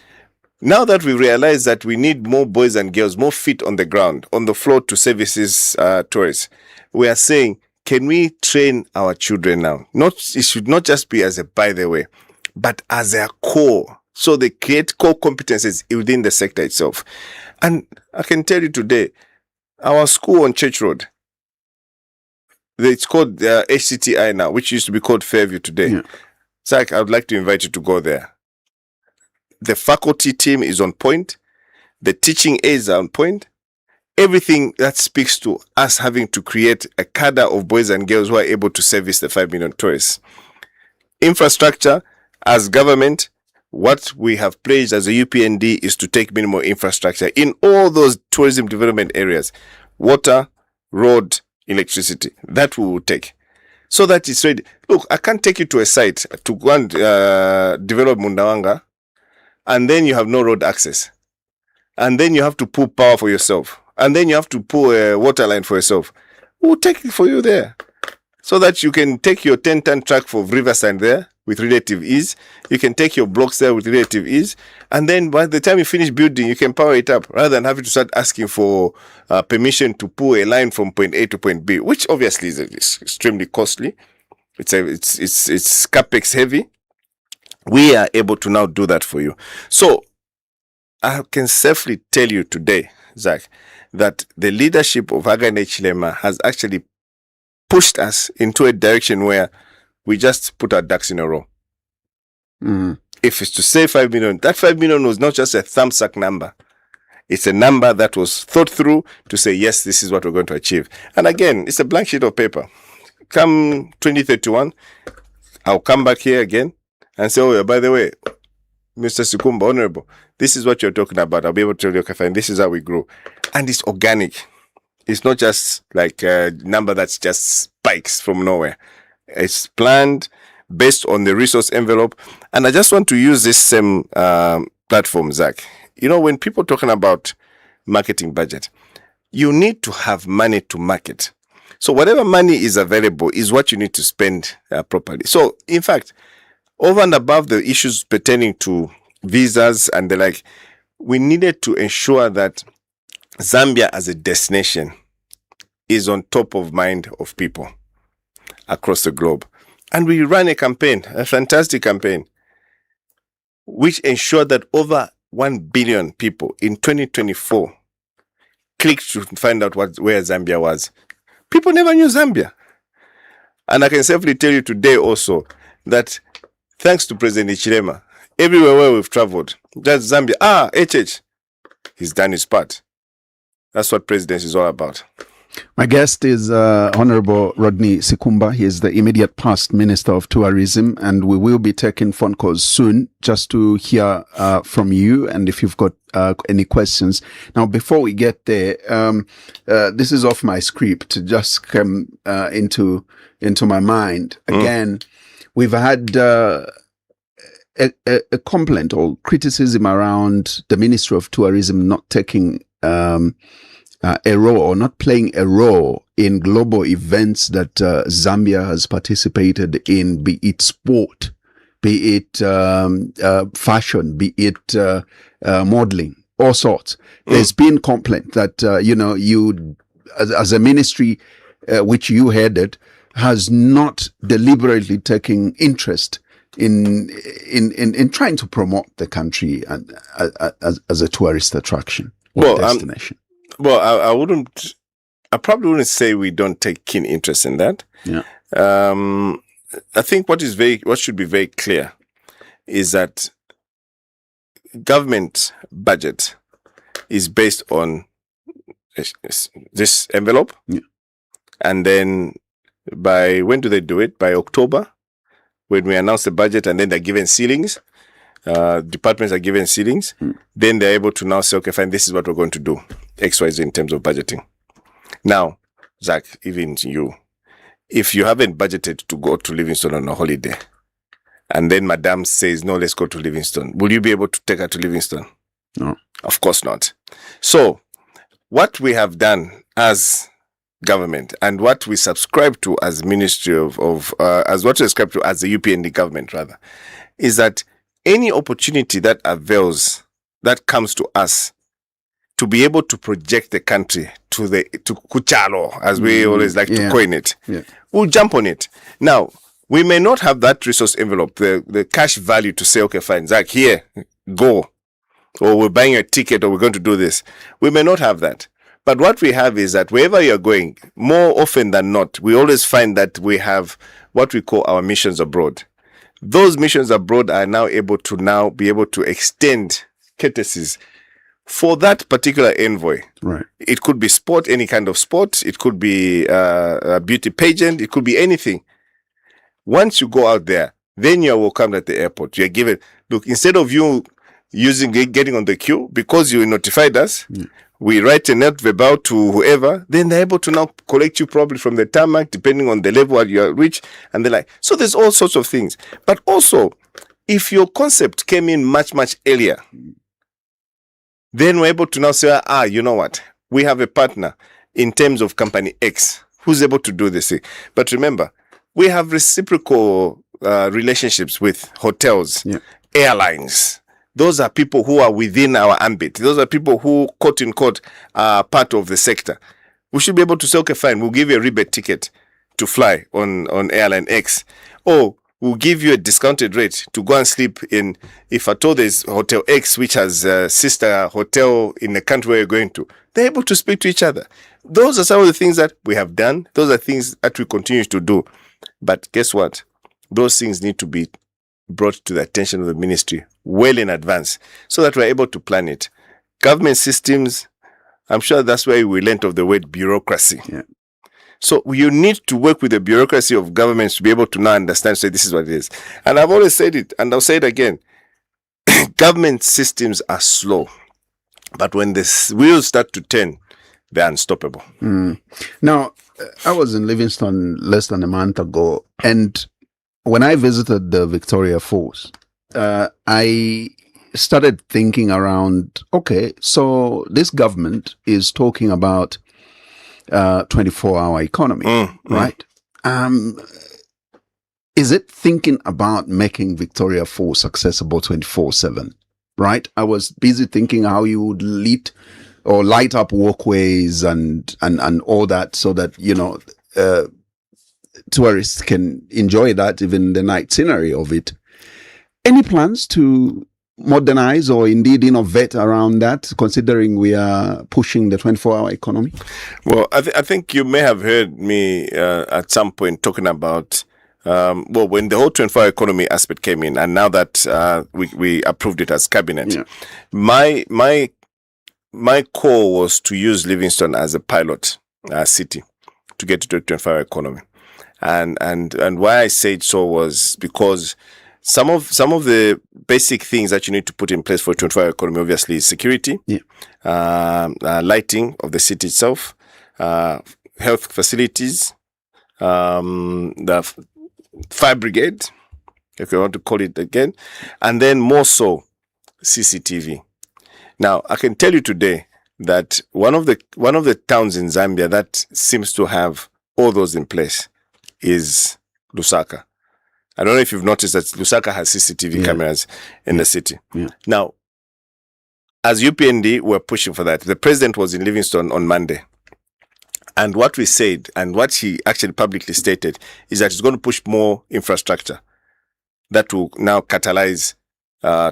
Now that we realize that we need more boys and girls, more feet on the ground, on the floor to services tourists, we are saying, can we train our children now? It should not just be as a by the way, but as a core. So they create core competencies within the sector itself. And I can tell you today, our school on Church Road, it's called HCTI now, which used to be called Fairview today. Yeah. Zach, I would like to invite you to go there. The faculty team is on point. The teaching aides are on point. Everything that speaks to us having to create a cadre of boys and girls who are able to service the 5 million tourists. Infrastructure, as government, what we have pledged as a UPND is to take minimal infrastructure in all those tourism development areas. Water, road, electricity. That we will take. So that it's ready. Look, I can't take you to a site to go and develop Mundawanga, and then you have no road access. And then you have to pull power for yourself. And then you have to pull a water line for yourself. We'll take it for you there. So that you can take your 10-ton truck for Riverside there with relative ease. You can take your blocks there with relative ease. And then by the time you finish building, you can power it up rather than having to start asking for permission to pull a line from point A to point B, which obviously is extremely costly. It's capex heavy. We are able to now do that for you. So I can safely tell you today, Zach, that the leadership of Haggai Chilema has actually pushed us into a direction where we just put our ducks in a row. If it's to say 5 million, that 5 million was not just a thumbsuck number. It's a number that was thought through to say, yes, this is what we're going to achieve. And again, it's a blank sheet of paper. Come 2031, I'll come back here again and say, oh, by the way, Mr. Sikumba, Honorable, this is what you're talking about. I'll be able to tell you, okay, fine, this is how we grow. And it's organic. It's not just like a number that's just spikes from nowhere. It's planned based on the resource envelope. And I just want to use this same platform, Zach. When people talking about marketing budget, you need to have money to market. So whatever money is available is what you need to spend properly. So in fact, over and above the issues pertaining to visas and the like, we needed to ensure that Zambia as a destination is on top of mind of people across the globe. And we ran a campaign, a fantastic campaign, which ensured that over 1 billion people in 2024 clicked to find out where Zambia was. People never knew Zambia. And I can safely tell you today also that thanks to President Ichilema, everywhere where we've traveled, just Zambia, HH, he's done his part. That's what presidency is all about. My guest is Honorable Rodney Sikumba. He is the immediate past Minister of Tourism, and we will be taking phone calls soon just to hear from you and if you've got any questions. Now, before we get there, this is off my script, just came into my mind. Again, we've had a complaint or criticism around the Ministry of Tourism not taking a role or not playing a role in global events that Zambia has participated in, be it sport, be it fashion, be it modeling, all sorts. There's been complaint that, you as a ministry which you headed has not deliberately taken interest in trying to promote the country and as a tourist attraction or destination. I probably wouldn't say we don't take keen interest in that. Yeah. I think what should be very clear is that government budget is based on this envelope. Yeah. And then when do they do it? By October, when we announce the budget, and then they're given ceilings. Departments are given ceilings, then they're able to now say, okay, fine, this is what we're going to do, XYZ in terms of budgeting. Now, Zach, even you, if you haven't budgeted to go to Livingstone on a holiday, and then Madame says, no, let's go to Livingstone, will you be able to take her to Livingstone? No. Of course not. So, what we have done as government and what we subscribe to as Ministry as what we subscribe to as the UPND government, rather, is that any opportunity that avails, that comes to us to be able to project the country to Kuchalo, as we always like to coin it, we'll jump on it. Now, we may not have that resource envelope, the cash value to say, okay, fine, Zach, here, go. Or we're buying a ticket, or we're going to do this. We may not have that. But what we have is that wherever you're going, more often than not, we always find that we have what we call our missions abroad. Those missions abroad are now able to extend courtesies for that particular envoy. Right. It could be sport, any kind of sport. It could be a beauty pageant. It could be anything. Once you go out there, then you're welcomed at the airport. You're given, look, instead of you getting on the queue, because you notified us, we write a note verbal to whoever, then they're able to now collect you probably from the tarmac, depending on the level you reach, and they're like, so there's all sorts of things. But also, if your concept came in much, much earlier, then we're able to now say, you know what? We have a partner in terms of company X who's able to do this thing. But remember, we have reciprocal relationships with hotels, airlines. Those are people who are within our ambit. Those are people who, quote unquote, are part of the sector. We should be able to say, okay, fine, we'll give you a rebate ticket to fly on airline X. Or we'll give you a discounted rate to go and sleep in, if at all there's Hotel X, which has a sister hotel in the country where you're going to. They're able to speak to each other. Those are some of the things that we have done. Those are things that we continue to do. But guess what? Those things need to be brought to the attention of the ministry well in advance so that we're able to plan it. Government systems, I'm sure that's why we learned of the word bureaucracy. Yeah. So you need to work with the bureaucracy of governments to be able to now understand, say this is what it is. And I've always said it, and I'll say it again. Government systems are slow. But when the wheels start to turn, they're unstoppable. Now, I was in Livingston less than a month ago, and when I visited the Victoria Falls, I started thinking around, okay, so this government is talking about 24-hour economy, right? Is it thinking about making Victoria Falls accessible 24/7, right? I was busy thinking how you would light up walkways and all that, so that, tourists can enjoy that, even the night scenery of it. Any plans to modernize or indeed innovate around that, considering we are pushing the 24-hour economy? Well, I think you may have heard me at some point talking about when the whole 24-hour economy aspect came in, and now that we approved it as cabinet, my call was to use Livingston as a pilot city to get to the 24-hour economy, and why I said so was because some of the basic things that you need to put in place for a 24-hour economy, obviously, is security, lighting of the city itself, health facilities, the fire brigade, if you want to call it again, and then more so CCTV. Now, I can tell you today that one of the towns in Zambia that seems to have all those in place is Lusaka. I don't know if you've noticed that Lusaka has CCTV cameras in the city. Yeah. Now, as UPND, we're pushing for that. The president was in Livingston on Monday. And what we said, and what he actually publicly stated, is that he's going to push more infrastructure that will now catalyze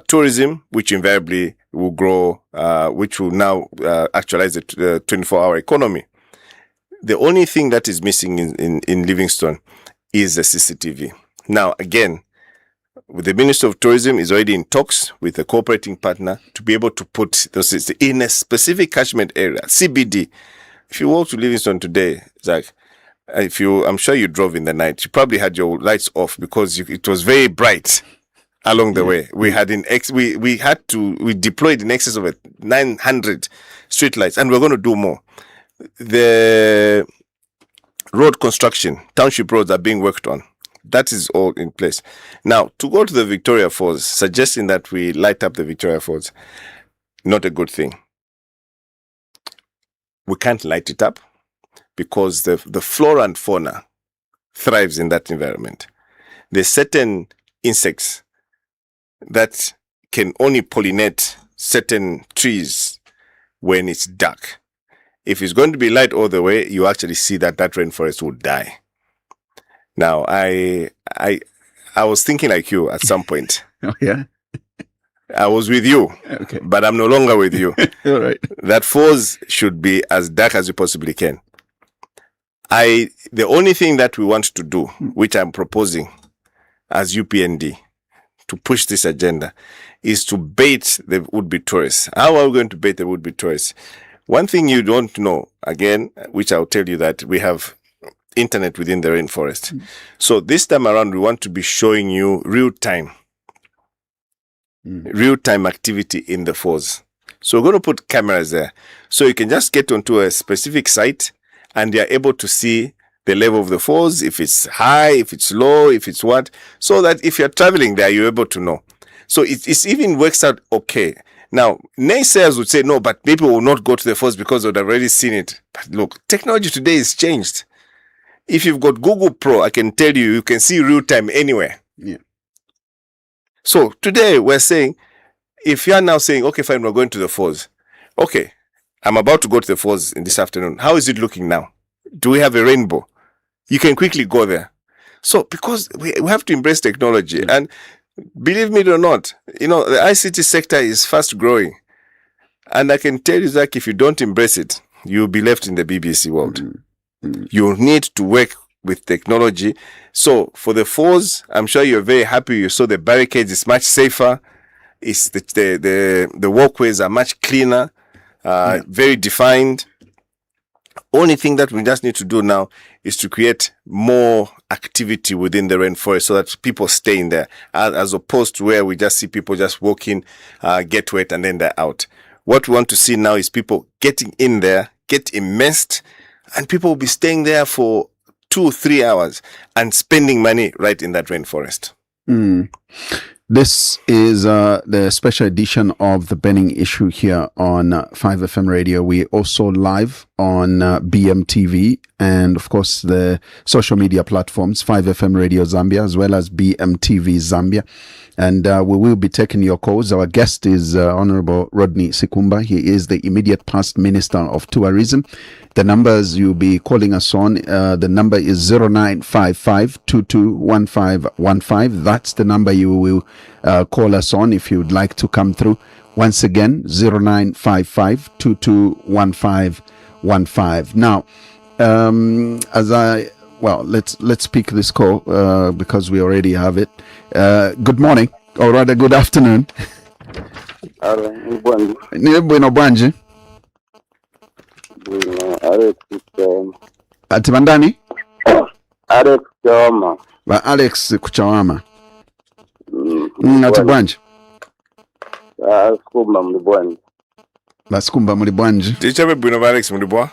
tourism, which invariably will grow, which will now actualize the 24-hour economy. The only thing that is missing in Livingston is the CCTV. Now, again, the Minister of Tourism is already in talks with a cooperating partner to be able to put those in a specific catchment area, CBD. If you walk to Livingston today, Zach, I'm sure you drove in the night, you probably had your lights off because it was very bright along the way. We had we deployed in excess of 900 streetlights, and we're going to do more. The road construction, township roads are being worked on. That is all in place. Now, to go to the Victoria Falls, suggesting that we light up the Victoria Falls, not a good thing. We can't light it up because the flora and fauna thrives in that environment. There's certain insects that can only pollinate certain trees when it's dark. If it's going to be light all the way, you actually see that rainforest will die. Now, I was thinking like you at some point. Oh, yeah? I was with you, Okay. but I'm no longer with you. All right. That falls should be as dark as you possibly can. The only thing that we want to do, which I'm proposing as UPND to push this agenda, is to bait the would-be tourists. How are we going to bait the would-be tourists? One thing you don't know, again, which I'll tell you, that we have internet within the rainforest. So this time around, we want to be showing you real-time activity in the falls. So we're going to put cameras there. So you can just get onto a specific site and you're able to see the level of the falls, if it's high, if it's low, if it's what, so that if you're traveling there, you're able to know. So it even works out okay. Now, naysayers would say, no, but people will not go to the falls because they've already seen it. But look, technology today is changed. If you've got Google Pro, I can tell you can see real time anywhere. Yeah. So today we're saying, if you're now saying, okay, fine, we're going to the falls. Okay, I'm about to go to the falls in this afternoon. How is it looking now? Do we have a rainbow? You can quickly go there. So because we have to embrace technology, and believe me or not, the ICT sector is fast growing. And I can tell you, Zach, if you don't embrace it, you'll be left in the BBC world. You need to work with technology. So for the falls, I'm sure you're very happy. You saw the barricades. It's much safer. It's the walkways are much cleaner, very defined. Only thing that we just need to do now is to create more activity within the rainforest so that people stay in there, as opposed to where we just see people just walking, get wet, and then they're out. What we want to see now is people getting in there, get immersed, and people will be staying there for 2-3 hours and spending money right in that rainforest. This is the special edition of the Burning Issue here on 5FM Radio. We also live on BMTV and, of course, the social media platforms, 5FM Radio Zambia, as well as BMTV Zambia. And we will be taking your calls. Our guest is Honorable Rodney Sikumba. He is the immediate past Minister of Tourism. The numbers you'll be calling us on, the number is 0955-221515. That's the number you will call us on if you'd like to come through. Once again, 0955-221515. Now, let's pick this call because we already have it. Good morning, or rather good afternoon. Bueno bwanje. Ati bandani? Alex Kuchawama. Ba Alex Kuchawama. Ati bwanje. Sikumba muli bwanje. Ba Sikumba muli bwanje. Tichabe bwino ba Alex mulibwa?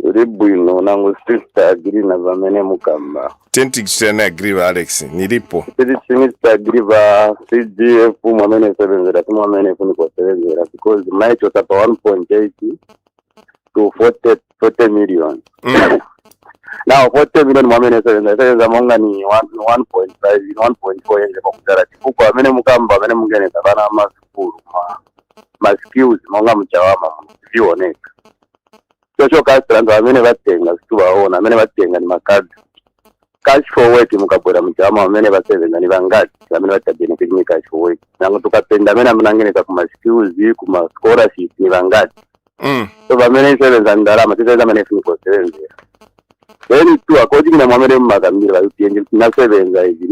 Uri bwino nangu sister agree na vamene mukamba. Tenti kichana agree ba Alex nilipo. Titi sister agree ba CGF mwamene 7 mwamene funiko 7 because my total 1.8 to 40 million. Now 40 million mwamene 7 monga ni 1.5 1.4 yenye kwa kudara tifuko amene mukamba amene mungene tabana maskuru ma skills monga mchawama vioneka social customer ndo amene batenga situbaona amene batenga ni makadi cash forward mukabwera mchawama amene basevenga ni bangati amene batabenefit ni cash forward nango tukapenda amene amunangeneka kuma skills kuma scholarship ni bangati so bamene sevenza ndalama tizeza amene funiko sevenza then tu according na mwamene mmakamira bayupienje na sevenza izi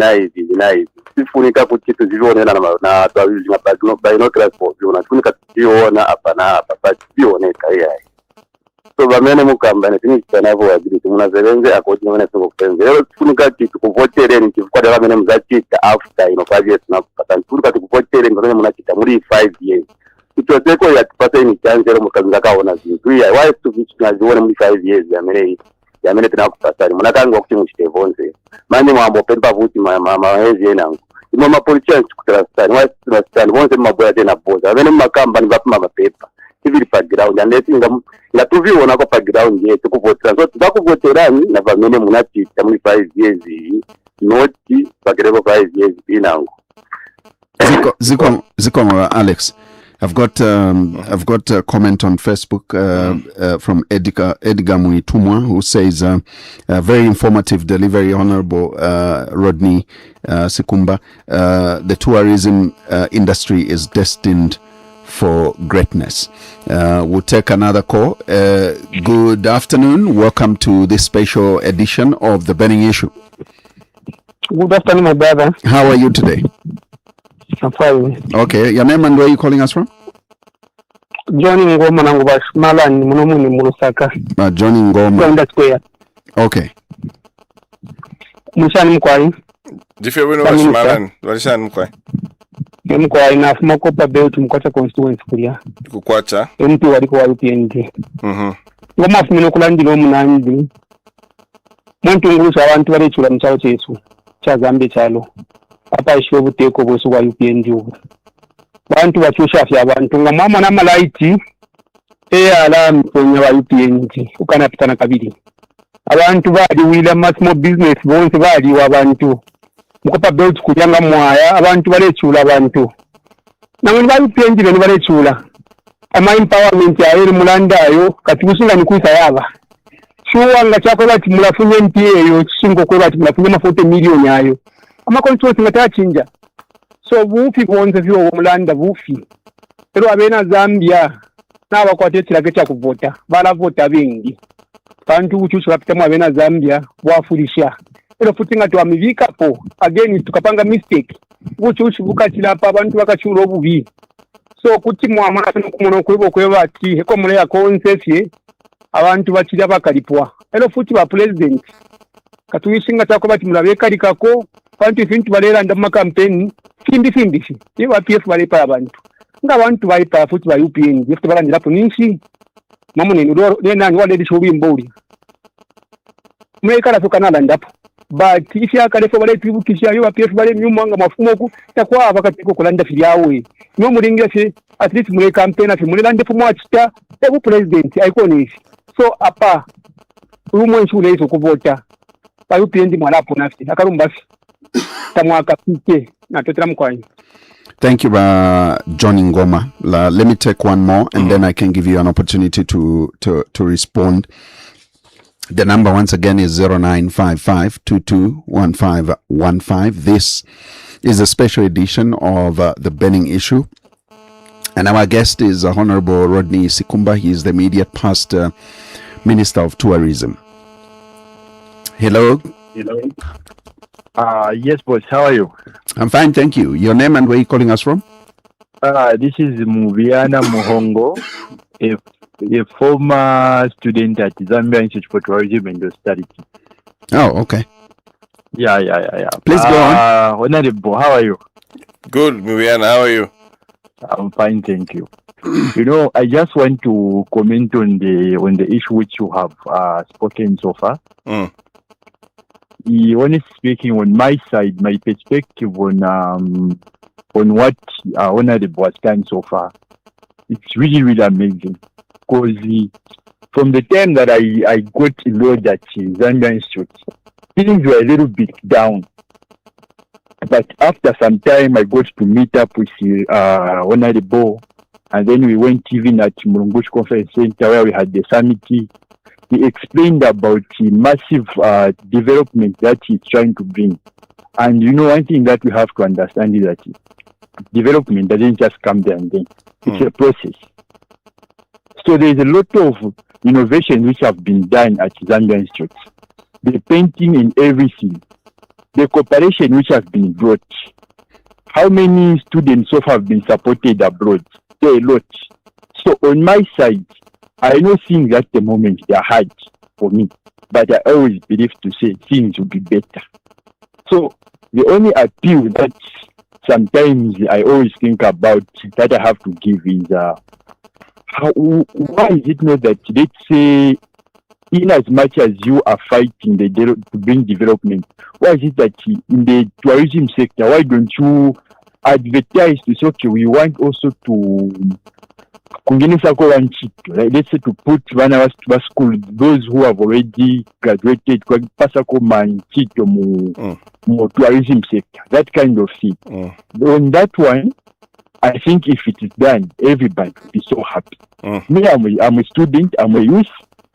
sifunika kuti tuzivionera na twavizinga binoculars for viona tunika tuziona hapa zioneka yayi so bamene mukamba netinichanavo agree munasevenze according na funiko kusenze lero tufunika tukuvotere ntifukwada bamene muzachita after 5 years na kupata tufunika tukuvotere bamene munachita muri 5 years itoteko yatipata ni chance lero mukazinga kaona zintu yayi why tunaziona muri 5 years yamene tinakupasari munatanga kuti muchitevonze manje mwambo pempa vuti mahezi yenangu imwe mapolitians kutrastani wastrastani vonse maboya tena boza amene makamba nivapima mapepa iviri paground andesi ngatuviona kwa paground yetu kuvotera so tivakuvoterani na vamene munachita muri 5 years iyi noti pagereko 5 years inangu ziko Alex. I've got a comment on Facebook from Edgar Muitumwa, who says very informative delivery, Honorable Rodney Sikumba. The tourism industry is destined for greatness. We'll take another call. Good afternoon. Welcome to this special edition of the Burning Issue. Good afternoon, my brother. How are you today? I'm fine. Okay, your name and where are you calling us from? Johnny Ngoma nangu bashmalani munomu ni Murusaka. Johnny Ngoma. Kwenda square. Okay. Mushani mkwai. Jife wino bashmalani, walishani mkwai. Mkwai na fumako pa beutu mkwacha constituency kulia. Kukwacha? Mtu waliko wa UPNG. Ngoma fumino kulandi no munandi. Muntu ngurusha abantu barechula mchao chesu. Cha Zambia chalo. Apa ishiwe buteko bwesu wa UPNG ubu. Bantu bachusha afya abantu ngamama na malaiti alarm kwenye wa UPNG ukanapitana kabiri abantu bali wila small business bonse bali wabantu mukopa belt kujanga mwaya abantu balechula abantu namwe ba UPNG bene balechula ama empowerment ya eri mulandayo katibusunga nikuisa yaba shuwa ngachako bati mulafunye mpiyeyo chishingo kwe bati mulafunye ma 40 million yayo ama control ngatachinja so bufi bonze vyo mulanda bufi ero abena Zambia naba kwatetira kecha kuvota bala vota bingi bantu uchuchu kapita abena Zambia wafulisha ero futi ngati wamivika po again tukapanga mistake uchuchu bukatira pa abantu bakachuro bubi so kuti mwamana kumuno kwebo kweba ati heko mule ya konsefye abantu bakira bakalipwa ero futi ba president katuishinga chako bati mulabeka likako bantu fintu balera ndama campaign fimbi iwa PF balepa abantu nga abantu balepa futi ba UPN gift balandira puninshi mamuneni nani waledi shobi mboli mwekala sokanala ndapo but isyakalefe baletwibukisya yo bapyefu bale myumanga mafumo ku takwa bakatiko kulanda filyawe no mulingira se at least mule campaign afi mule lande fumo atita ebu president iconic so apa rumwe shule izo kuvota payupendi mwalapo nafsi akarumbasi tamwaka pike na totera mkwani. Thank you, John Ngoma. Let me take one more, and then I can give you an opportunity to respond. The number once again is 0955-221515. This is a special edition of the burning issue, and our guest is Honorable Rodney Sikumba. He is the immediate past Minister of Tourism. Hello. Yes, boss. How are you? I'm fine, thank you. Your name and where are you calling us from? This is Muviana Muhongo, a former student at Zambia Institute for Tourism and Austerity. Oh, okay. Yeah. Please go on. Honorable, how are you? Good, Muviana. How are you? I'm fine, thank you. I just want to comment on the issue which you have spoken so far. Honestly speaking, on my side, my perspective on what Honorable has done so far, it's really, really amazing. Because from the time that I got enrolled at Zambia Institute, things were a little bit down. But after some time, I got to meet up with Honorable, and then we went even at Mulungush Conference Center where we had the summit. He explained about the massive development that he's trying to bring. And one thing that we have to understand is that development doesn't just come there and then. It's a process. So there's a lot of innovation which have been done at Zambia Institute. The painting and everything. The cooperation which has been brought. How many students so far have been supported abroad? A lot. So on my side, I know things at the moment they are hard for me, but I always believe to say things will be better. So the only appeal that sometimes I always think about that I have to give is why is it not that, let's say, in as much as you are fighting to bring development, why is it that in the tourism sector, why don't you advertise to say, okay, we want also to let's say to put one hour to school, those who have already graduated, tourism sector, that kind of thing. On that one, I think if it is done, everybody will be so happy. Me, I'm a student, I'm a youth.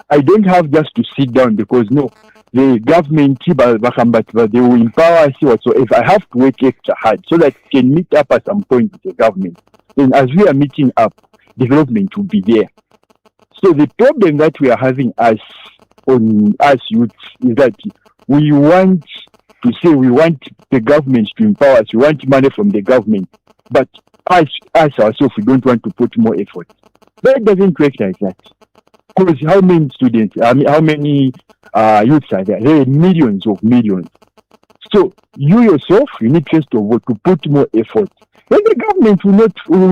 I don't have just to sit down because the government, they will empower us whatsoever. I have to work extra hard so that we can meet up at some point with the government. Then as we are meeting up, development will be there. So the problem that we are having as youths is that we want to say we want the government to empower us, we want money from the government, but us ourselves, we don't want to put more effort. That doesn't work like that. Because how many students, how many youths are there? There are millions. So you yourself, you need first of all to put more effort. When the government will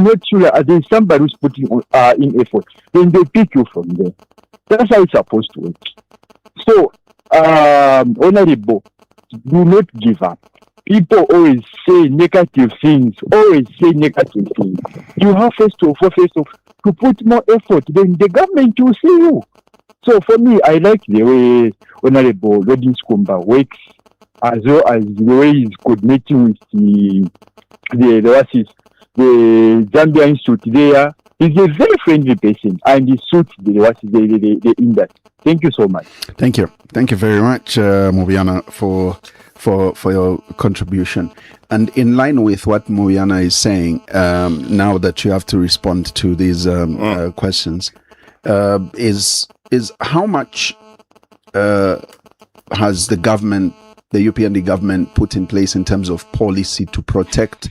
not sure that there's somebody who's putting in effort, then they pick you from there. That's how it's supposed to work. So, Honorable, do not give up. People always say negative things. You have first of all to put more effort, then the government will see you. So for me, I like the way Honorable Rodney Sikumba works, as well as the way he's coordinating with the Zambia Institute there. He's a very friendly person, and he suits the industry. Thank you so much. Thank you very much, Muviana, for your contribution. And in line with what Muviana is saying, now that you have to respond to these questions, is how much has the government, the UPND government, put in place in terms of policy to protect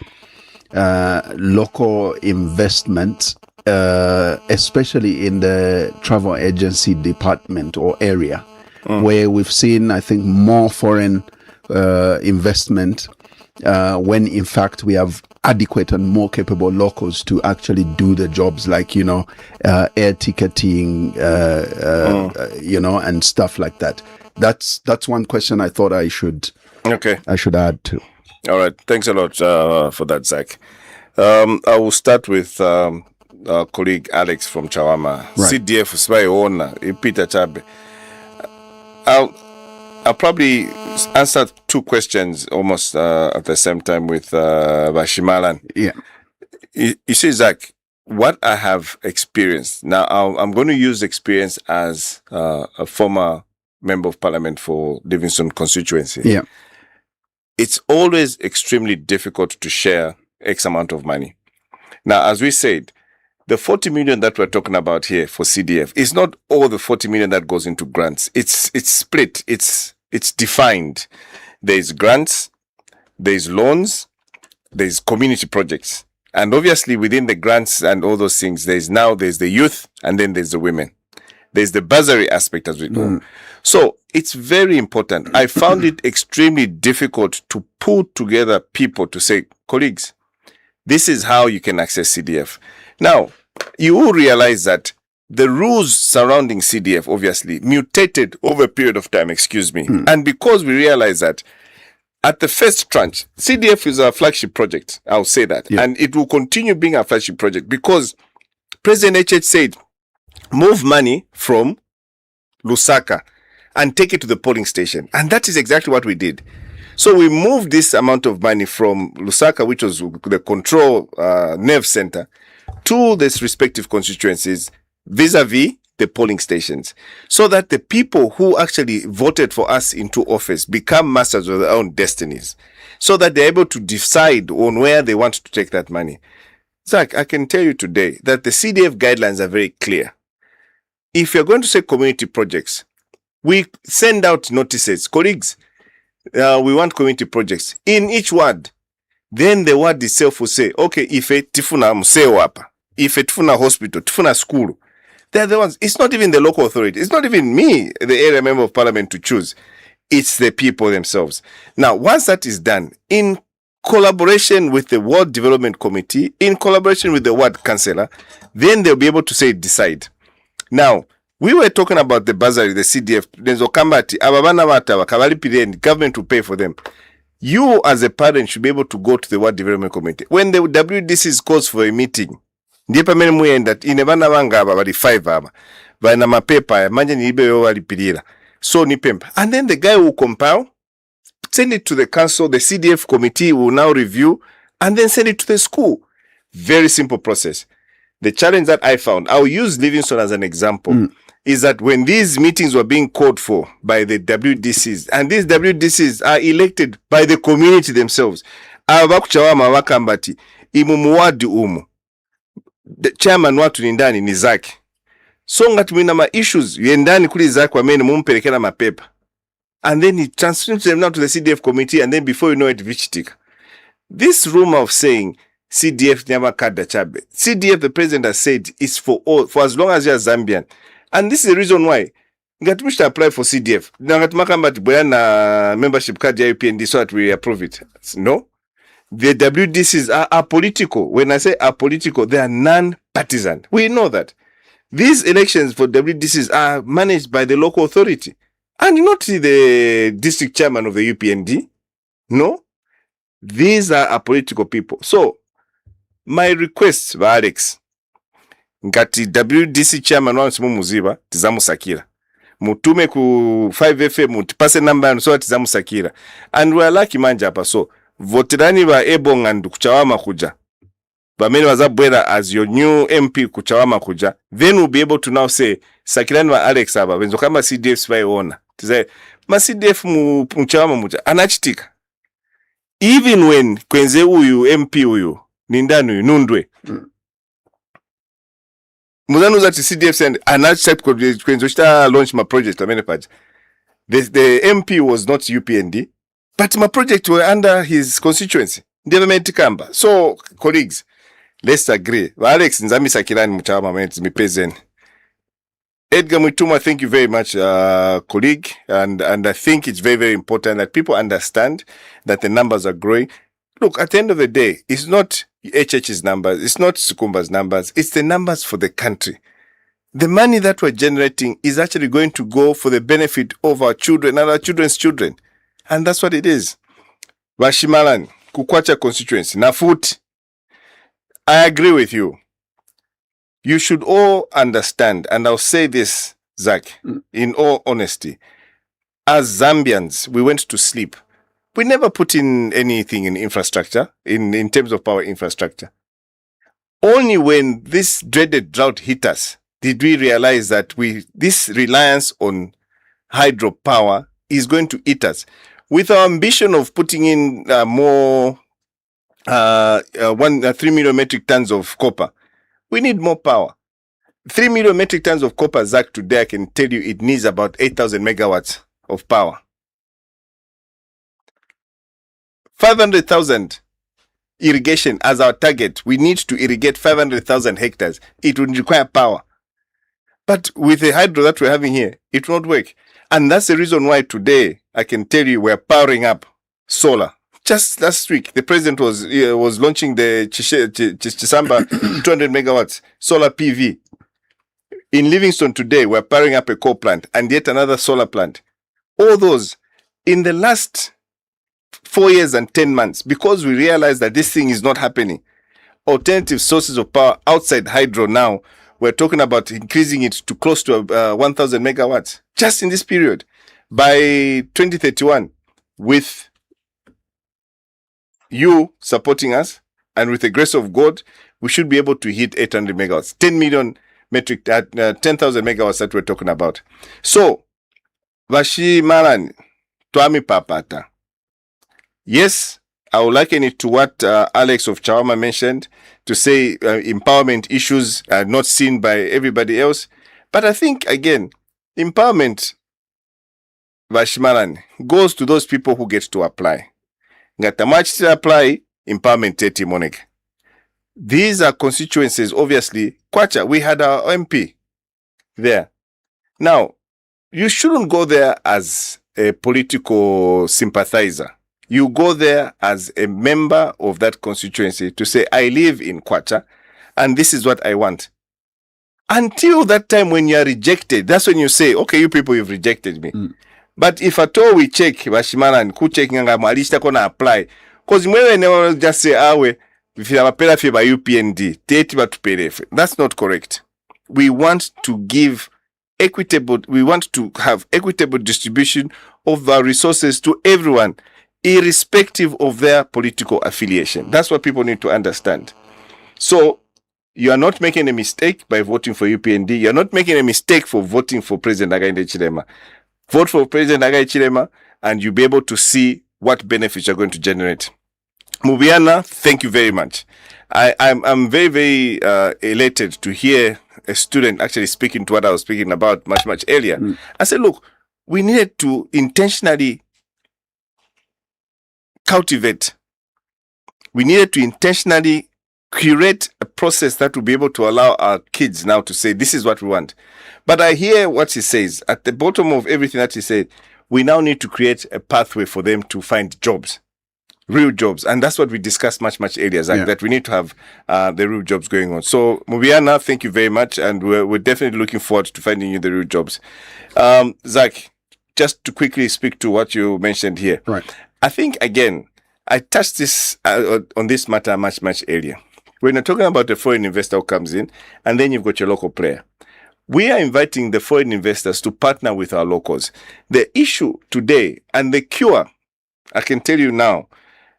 local investment, especially in the travel agency department or area, where we've seen, I think, more foreign investment when in fact we have adequate and more capable locals to actually do the jobs like, air ticketing, and stuff like that. That's one question I thought I should add to. All right. Thanks a lot for that, Zach. I will start with our colleague Alex from Chawama. Right. CDF Spy Owner, Peter Chabe. I'll probably answer two questions almost at the same time with Vashimalan. Yeah. You see, Zach, what I have experienced, now I'm going to use experience as a former member of parliament for Livingston constituency. Yeah. It's always extremely difficult to share X amount of money. Now, as we said, the 40 million that we're talking about here for CDF is not all the 40 million that goes into grants. It's split. It's defined. There's grants, there's loans, there's community projects. And obviously within the grants and all those things, there's the youth and then there's the women. There's the bursary aspect as we go. So it's very important. I found it extremely difficult to put together people to say, colleagues, this is how you can access CDF. Now, you will realize that the rules surrounding CDF obviously mutated over a period of time, And because we realize that at the first tranche, CDF is our flagship project. I'll say that. Yeah. And it will continue being a flagship project because President HH said, move money from Lusaka and take it to the polling station. And that is exactly what we did. So we moved this amount of money from Lusaka, which was the control nerve center, to these respective constituencies vis-a-vis the polling stations, so that the people who actually voted for us into office become masters of their own destinies, so that they're able to decide on where they want to take that money. Zach, I can tell you today that the CDF guidelines are very clear. If you're going to say community projects, we send out notices. Colleagues, we want community projects in each ward. Then the ward itself will say, okay, if tifuna museo hapa, if tifuna hospital, tifuna school, they're the ones. It's not even the local authority. It's not even me, the area member of parliament, to choose. It's the people themselves. Now, once that is done, in collaboration with the ward development committee, in collaboration with the ward councillor, then they'll be able to decide. Now, we were talking about the bursary, the CDF. Government will pay for them. You, as a parent, should be able to go to the ward development committee. When the WDC calls for a meeting, ndipo mene muyenda ine bana banga aba bali 5 aba bana mapepa manje niibe yo walipirira so ni pempa, and then the guy will compile, send it to the council, the CDF committee will now review and then send it to the school. Very simple process. The challenge that I found, I'll use Livingston as an example, is that when these meetings were being called for by the WDCs, and these WDCs are elected by the community themselves, abakuchawama wakambati imumuwadi umu the chairman watu ni ndani ni Zaki. So nga tumina ma issues yendani kuli Zaki wamene mumpelekena mapepa. And then he transfers them now to the CDF committee, and then before you know it, vichitika. This rumor of saying CDF never cut the chabe. CDF, the president has said, is for all, for as long as you are Zambian. And this is the reason why ngatumisha apply for CDF. Ngatumaka mbati boya na membership card ya UPND so that we approve it. No. The WDCs are apolitical. When I say apolitical, they are non-partisan. We know that. These elections for WDCs are managed by the local authority and not the district chairman of the UPND. No. These are apolitical people. So, my request, Alex, ngati WDC chairman wa msimu muziba, tizamu sakira. Mutume ku 5FM, mutipase namba so tizamu sakira. And we are lucky manja hapa. So, voterani ba Ebonga ndu kuchawama kuja. Bameni wazabwera as your new MP kuchawama kuja. Then we'll be able to now say, sakirani wa Alex haba, wenzo kama CDF spy owner. Tizae, ma CDF mchawama muja. Anachitika. Even when kwenze uyu MP uyu, nindanu uyu, nundwe. Muzanu zati CDF send, anachitika kwenze ushita launch ma project amene paja. The MP was not UPND. But my project were under his constituency. So, colleagues, let's agree. Alex Nzami Sakirani Mutawama Mipezeni. Edgar Mwituma, thank you very much, colleague. And I think it's very, very important that people understand that the numbers are growing. Look, at the end of the day, it's not HH's numbers, it's not Sikumba's numbers, it's the numbers for the country. The money that we're generating is actually going to go for the benefit of our children and our children's children. And that's what it is. Vashimalan, Kukwacha constituency, Nafut, I agree with you. You should all understand, and I'll say this, Zach, in all honesty. As Zambians, we went to sleep. We never put in anything in infrastructure, in terms of power infrastructure. Only when this dreaded drought hit us did we realize that this reliance on hydropower is going to eat us. With our ambition of putting in more 3 million metric tons of copper, we need more power. 3 million metric tons of copper, Zach, today I can tell you it needs about 8,000 megawatts of power. 500,000 irrigation as our target. We need to irrigate 500,000 hectares. It would require power. But with the hydro that we're having here, it won't work. And that's the reason why today, I can tell you, we're powering up solar. Just last week, the president was launching the Chisamba 200 megawatts solar PV. In Livingston today, we're powering up a coal plant and yet another solar plant. All those, in the last 4 years and 10 months, because we realized that this thing is not happening, alternative sources of power outside hydro now, we're talking about increasing it to close to 1,000 megawatts just in this period. By 2031, with you supporting us and with the grace of God, we should be able to hit 800 megawatts, 10,000 megawatts that we're talking about. So, Vashimalan, Twami Papata. Yes, I would liken it to what Alex of Chawama mentioned, to say empowerment issues are not seen by everybody else. But I think, again, empowerment, Vashimalan, goes to those people who get to apply. Ngata much to apply, empowerment teti monek. These are constituencies, obviously. Kwacha, we had our MP there. Now, you shouldn't go there as a political sympathizer. You go there as a member of that constituency to say, I live in Kwacha and this is what I want. Until that time when you are rejected, that's when you say, okay, you people, you've rejected me. But if at all we check, Vashimana and Kuchek Ngangamalista kona apply, because we never just say, if you have a pay by UPND, that's not correct. We want to give we want to have equitable distribution of our resources to everyone, irrespective of their political affiliation. That's what people need to understand. So, you are not making a mistake by voting for UPND. You are not making a mistake for voting for President Hakainde Hichilema. Vote for President Hakainde Hichilema and you'll be able to see what benefits you're going to generate. Mubiana, thank you very much. I'm very, very elated to hear a student actually speaking to what I was speaking about much earlier. I said, look, we needed to intentionally cultivate. We needed to intentionally curate a process that will be able to allow our kids now to say, this is what we want. But I hear what he says. At the bottom of everything that he said, we now need to create a pathway for them to find jobs. Real jobs. And that's what we discussed much earlier, Zach, that we need to have the real jobs going on. So, Mubiana, thank you very much. And we're definitely looking forward to finding you the real jobs. Zach, just to quickly speak to what you mentioned here. Right. I think, again, I touched this on this matter much earlier. When you're talking about a foreign investor who comes in, and then you've got your local player. We are inviting the foreign investors to partner with our locals. The issue today and the cure, I can tell you now,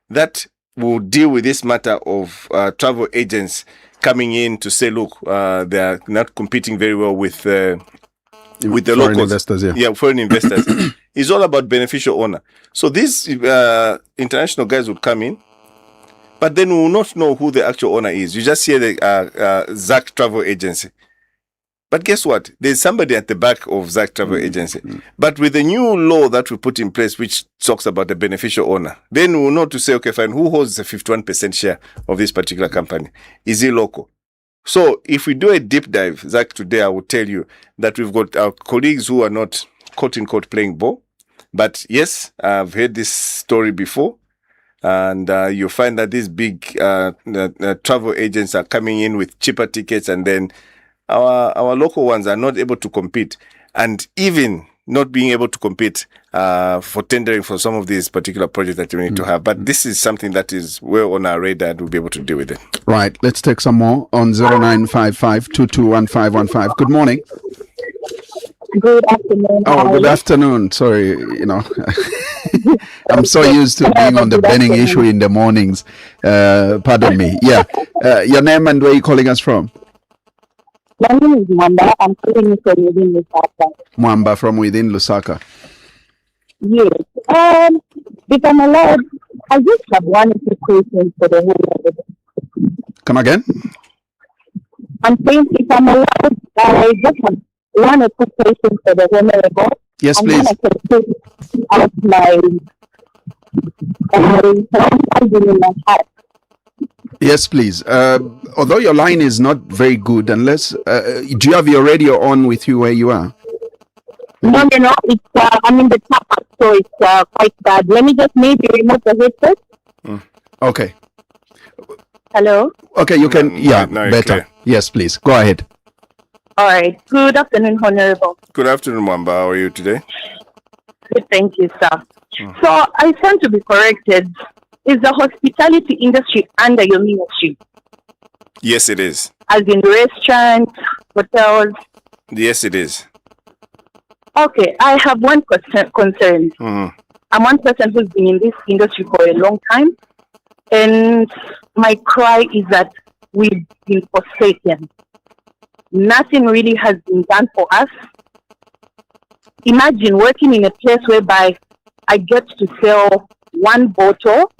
that will deal with this matter of travel agents coming in to say, look, they are not competing very well with the locals. Investors, yeah, foreign investors. It's all about beneficial owner. So these international guys will come in, but then we will not know who the actual owner is. You just hear the Zach Travel Agency. But guess what? There's somebody at the back of Zach Travel Agency. But with the new law that we put in place, which talks about the beneficial owner, then we'll know to say, okay, fine, who holds the 51% share of this particular company? Is he local? So if we do a deep dive, Zach, today I will tell you that we've got our colleagues who are not, quote unquote, playing ball. But yes, I've heard this story before. and you find that these big travel agents are coming in with cheaper tickets, and then our local ones are not able to compete, and even not being able to compete for tendering for some of these particular projects that you need to have. But this is something that is well on our radar, and we'll be able to deal with it. Right. Let's take some more on 0955-221515. Good morning. Good afternoon. Oh, good afternoon. Sorry, I'm so used to being on the burning issue in the mornings. Pardon me. Yeah. Your name and where you calling us from? My name is Mwamba. I'm calling you from within Lusaka. Mwamba from within Lusaka. Yes. If I'm allowed, I just have one or two questions for the whole. Come again? I'm saying if I'm allowed, I just have one or two questions for the Honorable. Yes, and please. then I can take out my heart. Yes, please. Although your line is not very good, unless do you have your radio on with you where you are? No. It's I'm in the top, so it's quite bad. Let me just maybe remove the headset. Okay. Hello. Okay, you can. Yeah, now you're better. clear. Yes, please. Go ahead. All right. Good afternoon, Honorable. Good afternoon, Mwamba. How are you today? Good, thank you, sir. So I stand to be corrected. Is the hospitality industry under your ministry? Yes, it is. As in restaurants, hotels? Yes, it is. Okay, I have one concern. I'm one person who's been in this industry for a long time, and my cry is that we've been forsaken. Nothing really has been done for us. Imagine working in a place whereby I get to sell one bottle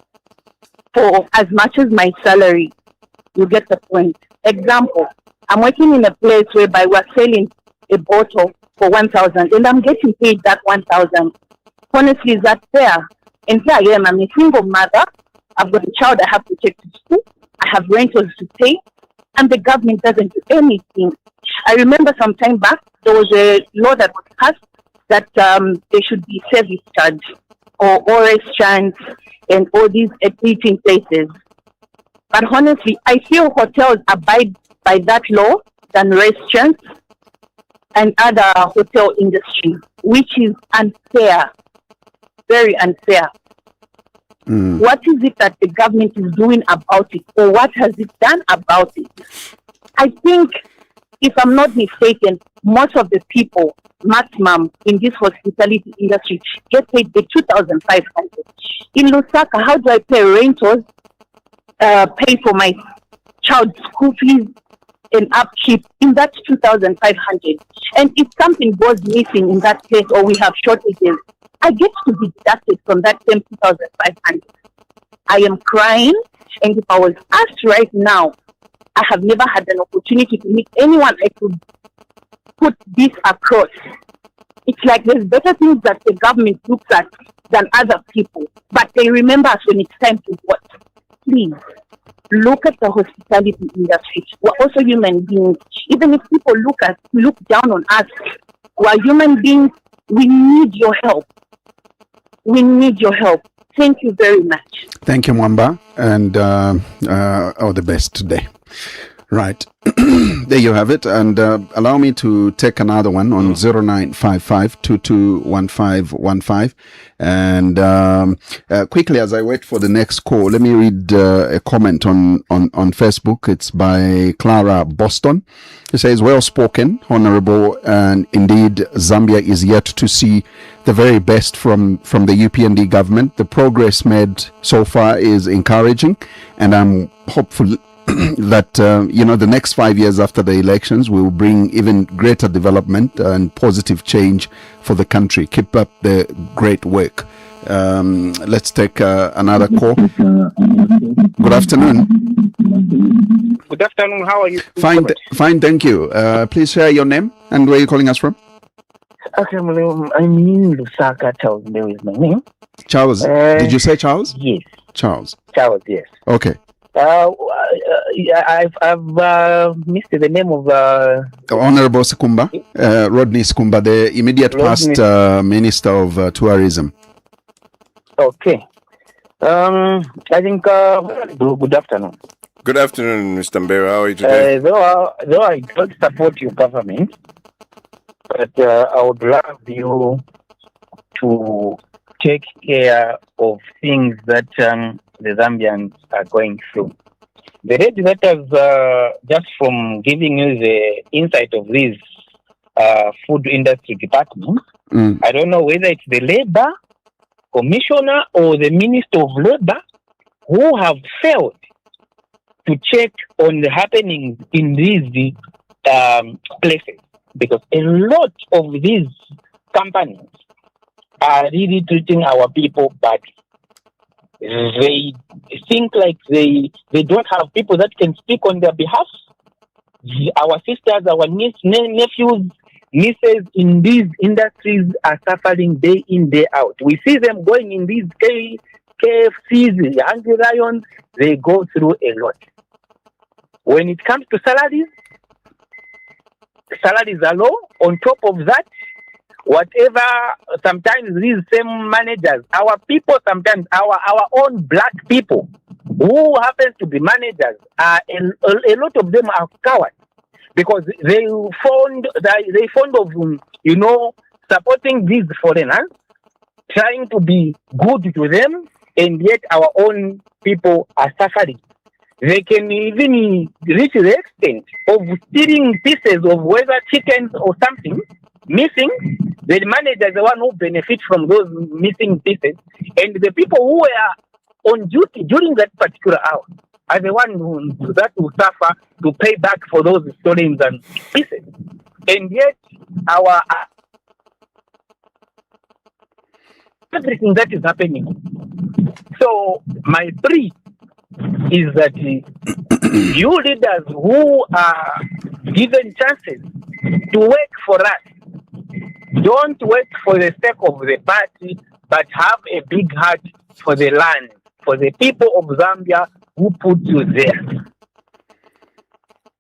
for as much as my salary. You get the point. Example, I'm working in a place whereby we're selling a bottle for 1,000 and I'm getting paid that 1,000. Honestly, is that fair? And here I am, I'm a single mother. I've got a child I have to take to school. I have rentals to pay, and the government doesn't do anything. I remember some time back, there was a law that was passed that there should be service charge or restaurants and all these eating places. But honestly, I feel hotels abide by that law than restaurants and other hotel industry, which is unfair, very unfair. What is it that the government is doing about it, or what has it done about it? I think, if I'm not mistaken, most of the people, maximum in this hospitality industry, get paid the 2,500. In Lusaka, how do I pay rentals, pay for my child's school fees and upkeep in that 2,500? And if something goes missing in that place or we have shortages, I get to be deducted from that same 2,500. I am crying, and if I was asked right now, I have never had an opportunity to meet anyone I could put this across. It's like there's better things that the government looks at than other people, but they remember us when it's time to vote. Please, look at the hospitality industry. We're also human beings. Even if people look down on us, we're human beings. We need your help. We need your help. Thank you very much. Thank you, Mwamba, and all the best today. Right. There you have it. And allow me to take another one on 0955-221515. And quickly, as I wait for the next call, let me read a comment on Facebook. It's by Clara Boston. It says, well spoken, honorable, and indeed, Zambia is yet to see the very best from the UPND government. The progress made so far is encouraging, and I'm hopeful that the next 5 years after the elections will bring even greater development and positive change for the country. Keep up the great work. Let's take another call. Good afternoon. Good afternoon. How are you? Fine, thank you. Please share your name and where you're calling us from. Okay, I'm in Lusaka. Charles There is my name. Charles. Did you say Charles? Yes. Charles, yes. Okay. I've missed the name of Honorable Sikumba, Rodney Sikumba, the immediate past Minister of Tourism. Okay. I think good afternoon. Good afternoon, Mr. Mbera. How are you today? Though I don't support your government, but I would love you to take care of things that the Zambians are going through. The lady that has just from giving you the insight of this food industry department, I don't know whether it's the labor commissioner or the minister of labor who have failed to check on the happenings in these places, because a lot of these companies are really treating our people badly. They think like they don't have people that can speak on their behalf. Our sisters, our nephews, nieces in these industries are suffering day in, day out. We see them going in these KFCs, Hungry Lions, they go through a lot. When it comes to salaries are low. On top of that, whatever, sometimes these same managers, our people, sometimes our own black people who happen to be managers, a lot of them are cowards, because they fond of supporting these foreigners, trying to be good to them, and yet our own people are suffering. They can even reach the extent of stealing pieces of whether chickens or something missing. The manager is the one who benefits from those missing pieces, and the people who were on duty during that particular hour are the ones that will suffer to pay back for those stolen pieces. And yet, our everything that is happening. So my plea is that you leaders who are given chances to work for us, don't work for the sake of the party, but have a big heart for the land, for the people of Zambia who put you there.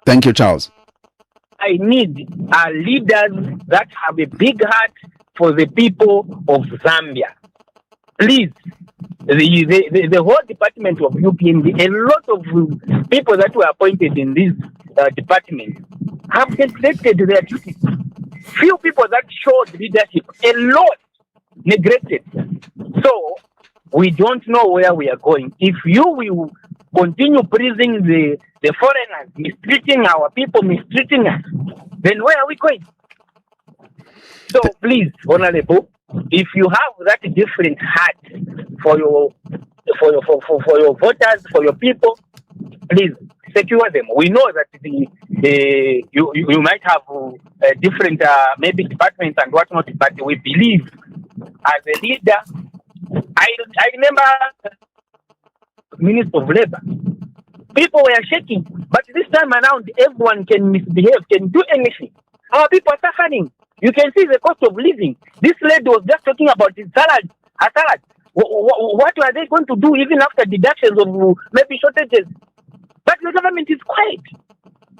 Thank you, Charles. I need leaders that have a big heart for the people of Zambia. Please, the whole department of UPND, a lot of people that were appointed in this department have neglected their duties. Few people that showed leadership, a lot neglected. So we don't know where we are going. If you will continue praising the foreigners, mistreating our people, mistreating us, then where are we going? So please, Honorable, if you have that different heart for your voters, for your people, please secure them. We know that you might have different maybe departments and whatnot, but we believe as a leader. I remember Minister of Labor. People were shaking, but this time around, everyone can misbehave, can do anything. Our people are suffering. You can see the cost of living. This lady was just talking about his salary, her salary. What are they going to do even after deductions of maybe shortages? But the government is quiet.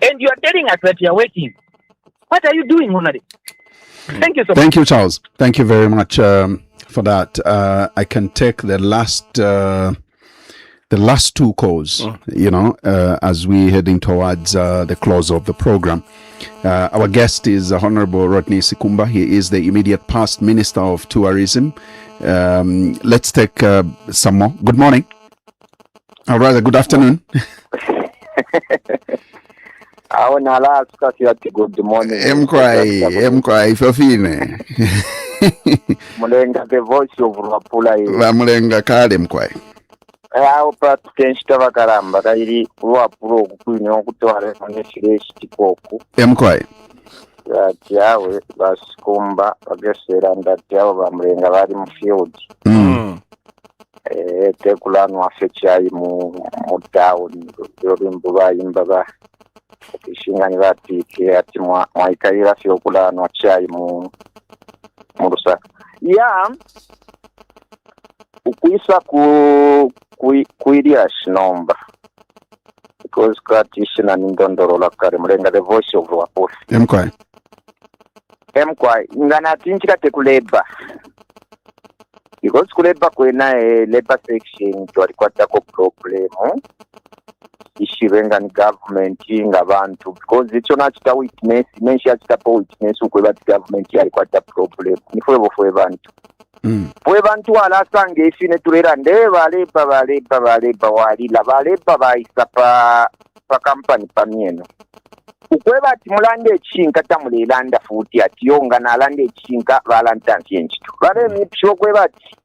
And you are telling us that you are working. What are you doing, Honorable? Thank you so much. Thank you, Charles. Thank you very much for that. I can take the last two calls, as we heading towards the close of the program. Our guest is Honorable Rodney Sikumba. He is the immediate past Minister of Tourism. Let's take some more. Good morning. Or rather, good afternoon. Good morning. Mkwai, Fofine. Mulenga, the voice of Rapula. Mulenga Kale Mkwai. How about Kenstava Karamba? I Rapuro, Kuno, Tipoku. Mkwai. Yawe, Sikumba, I guess, and that Java Mulenga Vadim Field. Tekulano Afechai Mutown, Yorimbuba in Baba. Ishingani vati ati mwaikaira fyokulano chai murusa ya ukuisa kuiria shinomba because katishina nindondorola kare mulenga the voice of Rwapoli emkwai ngana tinchika tekuleba because kuleba kwena labor section twalikwatako problem ishirenga ni government ngabantu because icho nachita witness menshi achitapo witness ukweba government yalikwata problem nifwe bofwe bantu fwe bantu alasange ifine tulera ndeba baleba walila baleba baisa pa company pamieno ukweba ati mulande chinka tamulelanda futi ati yonga nalande chinka balantansi enchitu bale mipsho kweba ati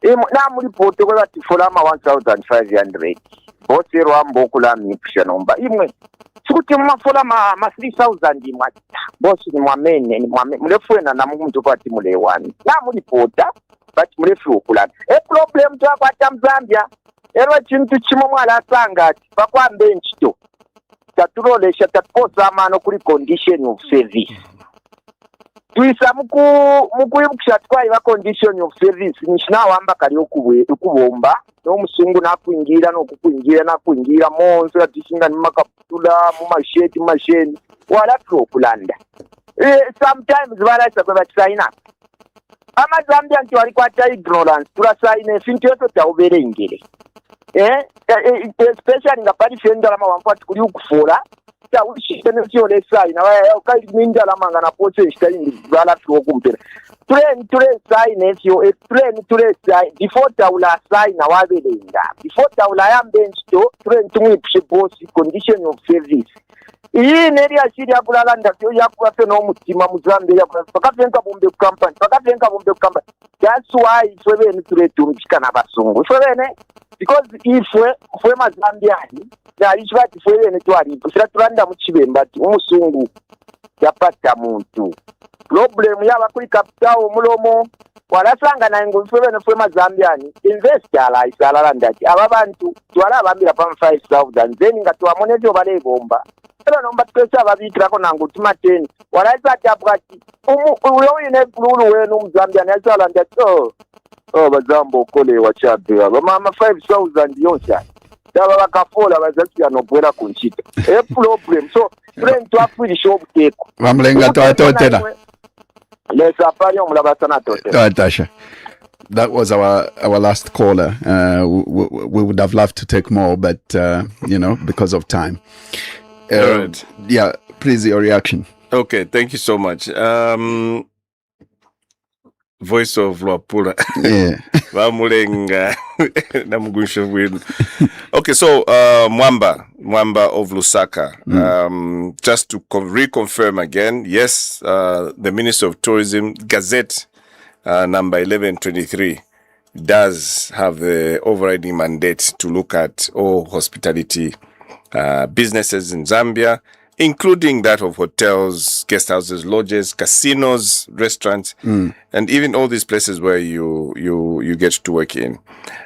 na mulipoto kweba ati folama 1500 bosi rwambo kula mipsho nomba imwe sikuti mwafola ma 3000 imwe bosi ni mwamene mulefwena na muntu kwa ati mulewani na mulipota but mulefu okulana problem twakwata mzambia era chintu chimo mwala sanga ati bakwambe enchito tatulolesha takosa amano kuli condition of service tuisa mukuyibukisha twaiba condition of service nishinawamba kali okubomba n'omusungu nakwingira nakwingira monso atishinga nimakaputula mumasheni wala okulanda sometimes balaisa kwe bakisaina amazambia nti walikwata ignorance tulasaina efintu yoso tawuberengere especially nga pali fenda lama wampati kuli ukufola ta ushite ne sio le sai na wao kai minja lama ngana pose shitani bala tu kumpera tule sai ne sio tule sai before taula sai na wabelenga before taula yambe sto tule tumwe boss condition of service iyi neri ashiri akulala ndavyo yakuwafe no mutima muzambe pakafenka bombe company that's why fwebene tule tumchikana basungu fwebene because ifwe mazambiani na ishvati fwebene twalipo sira tulanda muchibemba ati umusungu yapata muntu problem yaba kuli capital mulomo walasanga na ngo fwebene mazambiani investor isala ndati aba bantu twala abambira pa 5000 then ngatwamoneze bale bomba era nomba twesa babikirako nangu tumateni walaisa tapukati uyo ine kululu wenu mzambiani isala ndati bazambo kole wachabe mama 5000 yonsa daba bakafola bazasiya nobwera kunchita problem so friend twafuli shop teko Vamlenga twatotela lesa pali omulaba sana totela Tasha. That was our last caller. We would have loved to take more, but because of time. Right. Yeah, please, your reaction. Okay, thank you so much. Voice of Lwapula. Yeah. Vamulenga. Okay, so Mwamba of Lusaka. Just to reconfirm again, yes, the Minister of Tourism Gazette number 1123 does have the overriding mandate to look at all hospitality businesses in Zambia, including that of hotels, guest houses, lodges, casinos, restaurants, and even all these places where you get to work in.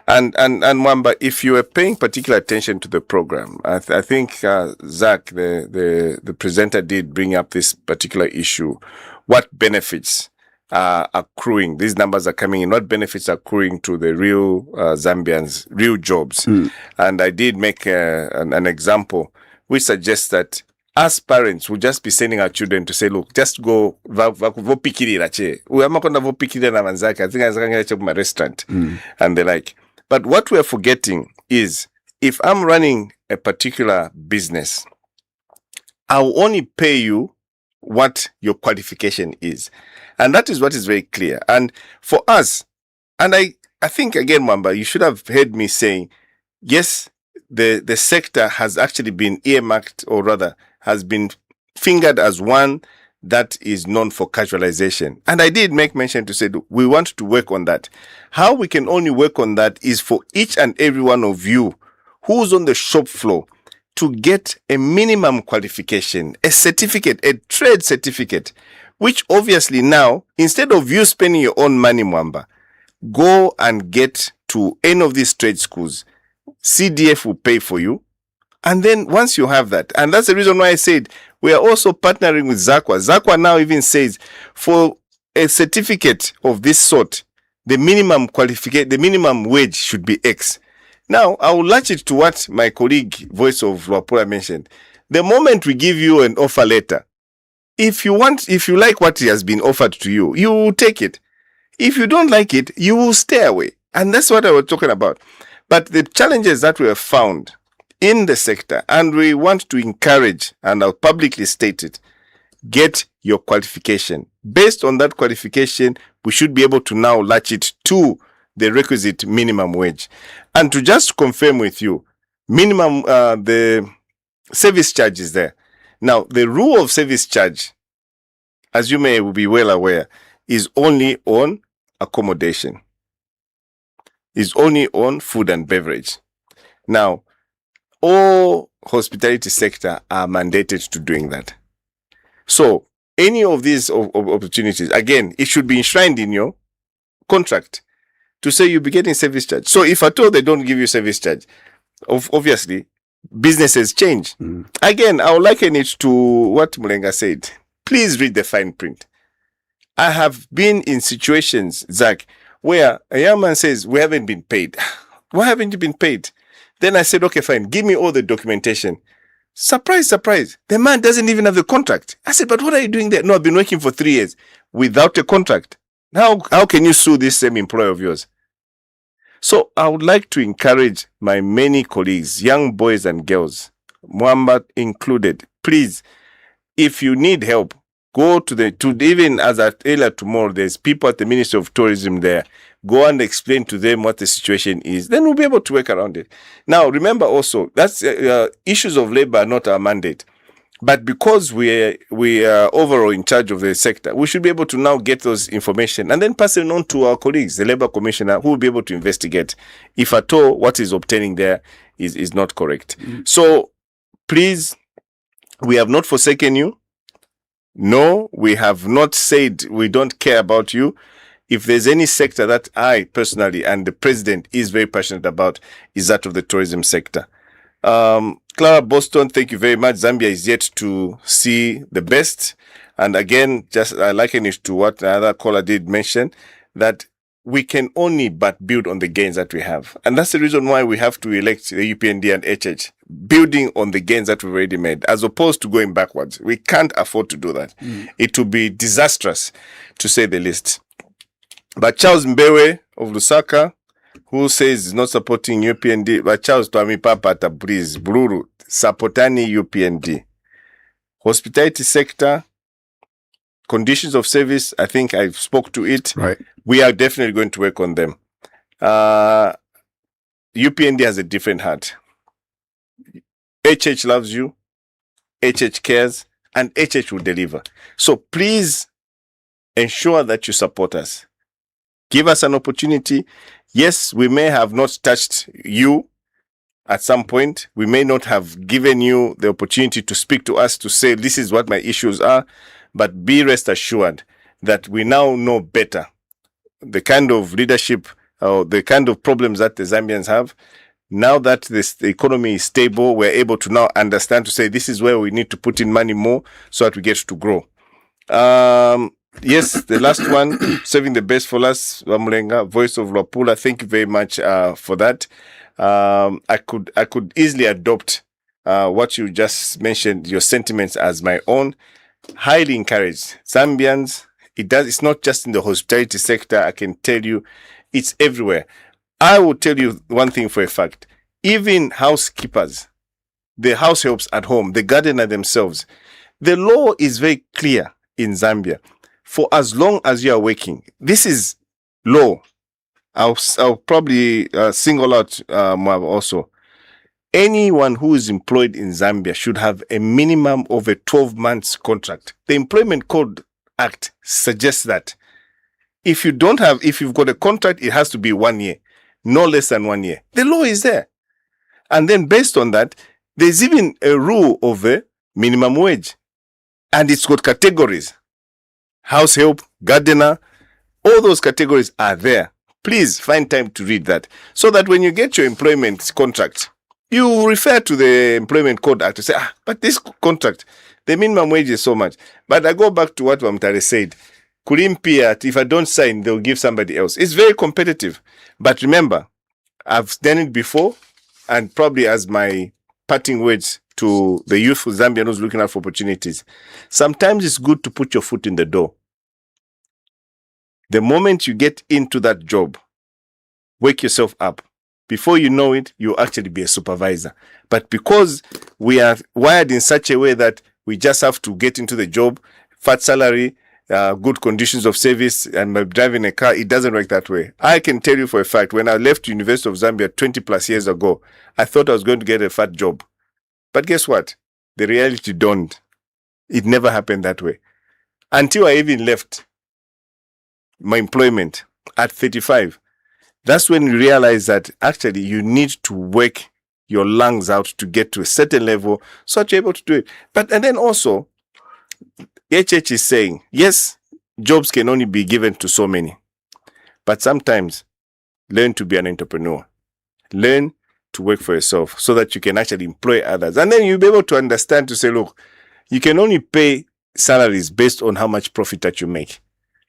And Mwamba, if you are paying particular attention to the program, I think Zach, the presenter, did bring up this particular issue. What benefits are accruing? These numbers are coming in. What benefits are accruing to the real Zambians, real jobs? And I did make an example which suggests that as parents, we'll just be sending our children to say, look, just go vopikirira che. Uyamakonda vopikirira na manzake. I think I was going to my restaurant and the like. But what we're forgetting is, if I'm running a particular business, I'll only pay you what your qualification is. And that is what is very clear. And for us, and I think, again, Mwamba, you should have heard me saying, yes, the sector has actually been earmarked, or rather has been fingered as one that is known for casualization. And I did make mention to say, we want to work on that. How we can only work on that is for each and every one of you who's on the shop floor to get a minimum qualification, a certificate, a trade certificate, which obviously now, instead of you spending your own money, Mwamba, go and get to any of these trade schools. CDF will pay for you. And then once you have that, and that's the reason why I said we are also partnering with Zakwa. Zakwa now even says for a certificate of this sort, the minimum wage should be X. Now, I will latch it to what my colleague, Voice of Lwapula, mentioned. The moment we give you an offer letter, if you like what has been offered to you, you will take it. If you don't like it, you will stay away. And that's what I was talking about. But the challenges that we have found in the sector, and we want to encourage, and I'll publicly state it, get your qualification. Based on that qualification, we should be able to now latch it to the requisite minimum wage. And to just confirm with you, the service charge is there. Now, the rule of service charge, as you may be well aware, is only on accommodation, is only on food and beverage. Now, all hospitality sector are mandated to doing that. So, any of these opportunities, again, it should be enshrined in your contract to say you'll be getting service charge. So, if at all they don't give you service charge, obviously, businesses change. Again, I would liken it to what Mulenga said. Please read the fine print. I have been in situations, Zach, where a young man says, we haven't been paid. Why haven't you been paid? Then I said, okay, fine, give me all the documentation. Surprise, surprise. The man doesn't even have the contract. I said, but what are you doing there? No, I've been working for 3 years without a contract. How can you sue this same employer of yours? So I would like to encourage my many colleagues, young boys and girls, Mwamba included, please, if you need help, go to even as at earlier tomorrow, there's people at the Ministry of Tourism there. Go and explain to them what the situation is. Then we'll be able to work around it. Now, remember also, that's issues of labor are not our mandate. But because we are overall in charge of the sector, we should be able to now get those information and then pass it on to our colleagues, the labor commissioner, who will be able to investigate if at all what is obtaining there is not correct. So please, we have not forsaken you. No, we have not said we don't care about you. If there's any sector that I personally and the president is very passionate about, is that of the tourism sector. Clara Boston, thank you very much. Zambia is yet to see the best. And again, just I liken it to what another caller did mention, that we can only but build on the gains that we have. And that's the reason why we have to elect the UPND and HH, building on the gains that we've already made, as opposed to going backwards. We can't afford to do that. It would be disastrous, to say the least. But Charles Mbewe of Lusaka, who says he's not supporting UPND, but Charles Twami Papa Tabriz, Bururu, Sapotani UPND. Hospitality sector, conditions of service, I think I spoke to it. Right. We are definitely going to work on them. UPND has a different heart. HH loves you, HH cares, and HH will deliver. So please ensure that you support us. Give us an opportunity. Yes, we may have not touched you at some point. We may not have given you the opportunity to speak to us to say, this is what my issues are. But be rest assured that we now know better the kind of leadership or the kind of problems that the Zambians have. Now that the economy is stable, we're able to now understand to say, this is where we need to put in money more so that we get to grow. Yes, the last one, saving the best for last, Wamulenga, Voice of Lwapula. Thank you very much for that. I could easily adopt what you just mentioned, your sentiments as my own. Highly encouraged. Zambians, it's not just in the hospitality sector, I can tell you, it's everywhere. I will tell you one thing for a fact. Even housekeepers, the house helps at home, the gardener themselves, the law is very clear in Zambia. For as long as you are working, this is law. I'll probably single out also. Anyone who is employed in Zambia should have a minimum of a 12 months contract. The Employment Code Act suggests that if you've got a contract, it has to be 1 year, no less than 1 year. The law is there. And then based on that, there's even a rule of a minimum wage. And it's got categories. House help, gardener, all those categories are there. Please find time to read that so that when you get your employment contract, you refer to the Employment Code Act to say, but this contract, the minimum wage is so much. But I go back to what Wamtare said. Kulimpia, if I don't sign, they'll give somebody else. It's very competitive. But remember, I've done it before, and probably as my parting words to the youth of Zambia who's looking out for opportunities, sometimes it's good to put your foot in the door. The moment you get into that job, wake yourself up. Before you know it, you'll actually be a supervisor. But because we are wired in such a way that we just have to get into the job, fat salary, good conditions of service, and by driving a car, it doesn't work that way. I can tell you for a fact, when I left University of Zambia 20 plus years ago, I thought I was going to get a fat job. But guess what? The reality dawned. It never happened that way. Until I even left my employment at 35. That's when you realize that actually you need to work your lungs out to get to a certain level so that you're able to do it. And then also, HH is saying, yes, jobs can only be given to so many. But sometimes, learn to be an entrepreneur. Learn to work for yourself so that you can actually employ others. And then you'll be able to understand to say, look, you can only pay salaries based on how much profit that you make.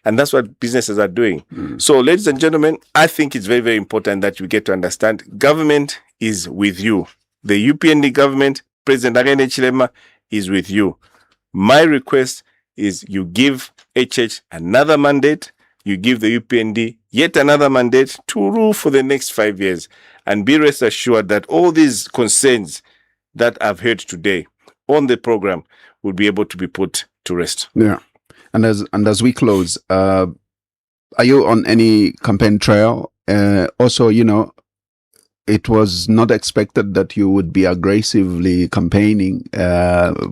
And that's what businesses are doing. So, ladies and gentlemen, I think it's very, very important that you get to understand government is with you. The UPND government, President Hakainde Hichilema, is with you. My request is you give HH another mandate, you give the UPND yet another mandate to rule for the next 5 years. And be rest assured that all these concerns that I've heard today on the program will be able to be put to rest. Yeah. And as we close, are you on any campaign trail? Also, it was not expected that you would be aggressively campaigning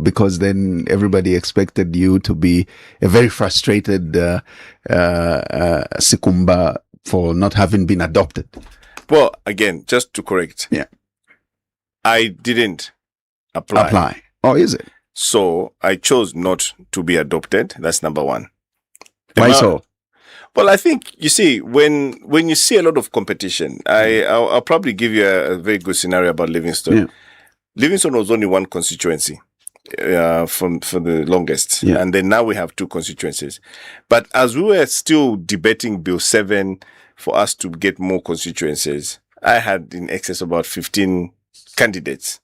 because then everybody expected you to be a very frustrated Sikumba for not having been adopted. Well, again, just to correct. Yeah. I didn't apply. Oh, is it? So I chose not to be adopted. That's number one. Why so? Well, I think, you see, when you see a lot of competition, I'll probably give you a very good scenario about Livingstone. Yeah. Livingstone was only one constituency for the longest. Yeah. And then now we have two constituencies. But as we were still debating Bill 7 for us to get more constituencies, I had in excess of about 15 candidates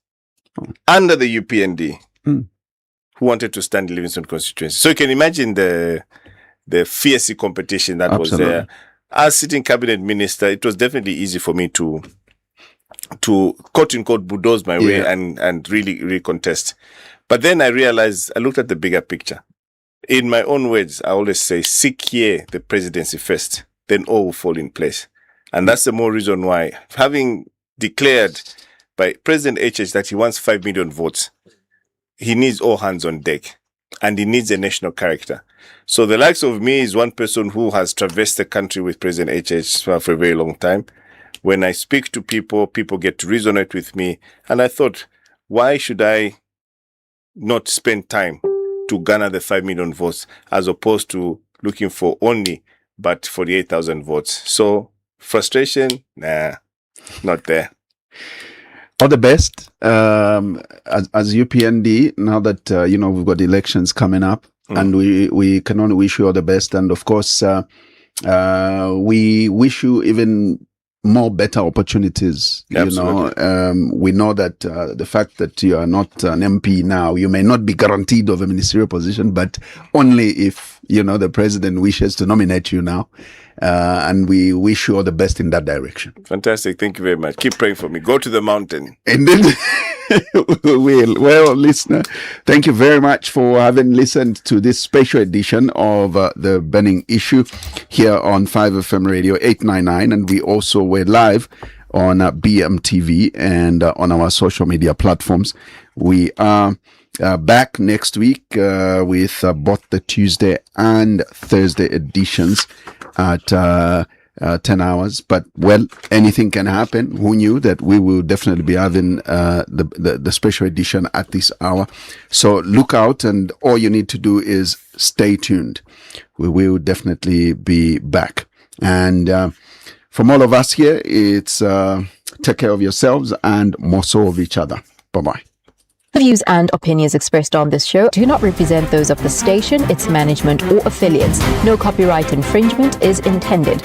under the UPND who wanted to stand in Livingstone constituency. So you can imagine the fierce competition that was there. As sitting cabinet minister, it was definitely easy for me to quote unquote bulldoze my way and really contest. But then I realized, I looked at the bigger picture. In my own words, I always say, seek ye the presidency first, then all will fall in place. And that's the more reason why, having declared by President HH that he wants 5 million votes, he needs all hands on deck. And he needs a national character. So the likes of me is one person who has traversed the country with President HH for a very long time. When I speak to people, people get to resonate with me. And I thought, why should I not spend time to garner the 5 million votes as opposed to looking for only but 48,000 votes? So frustration, nah, not there. All the best as UPND, now that we've got elections coming up, and we can only wish you all the best. And of course, we wish you even more better opportunities. Absolutely. We know that the fact that you are not an MP now, you may not be guaranteed of a ministerial position, but only if the president wishes to nominate you now. And we wish you all the best in that direction. Fantastic. Thank you very much. Keep praying for me. Go to the mountain. And then we will. Well, listener, thank you very much for having listened to this special edition of The Burning Issue here on 5FM Radio 899. And we also were live on BMTV and on our social media platforms. We are back next week with both the Tuesday and Thursday editions at 10 hours. But, well, anything can happen. Who knew that we will definitely be having the special edition at this hour? So look out, and all you need to do is stay tuned. We will definitely be back. And from all of us here, it's take care of yourselves and more so of each other. Bye-bye. The views and opinions expressed on this show do not represent those of the station, its management, or affiliates. No copyright infringement is intended.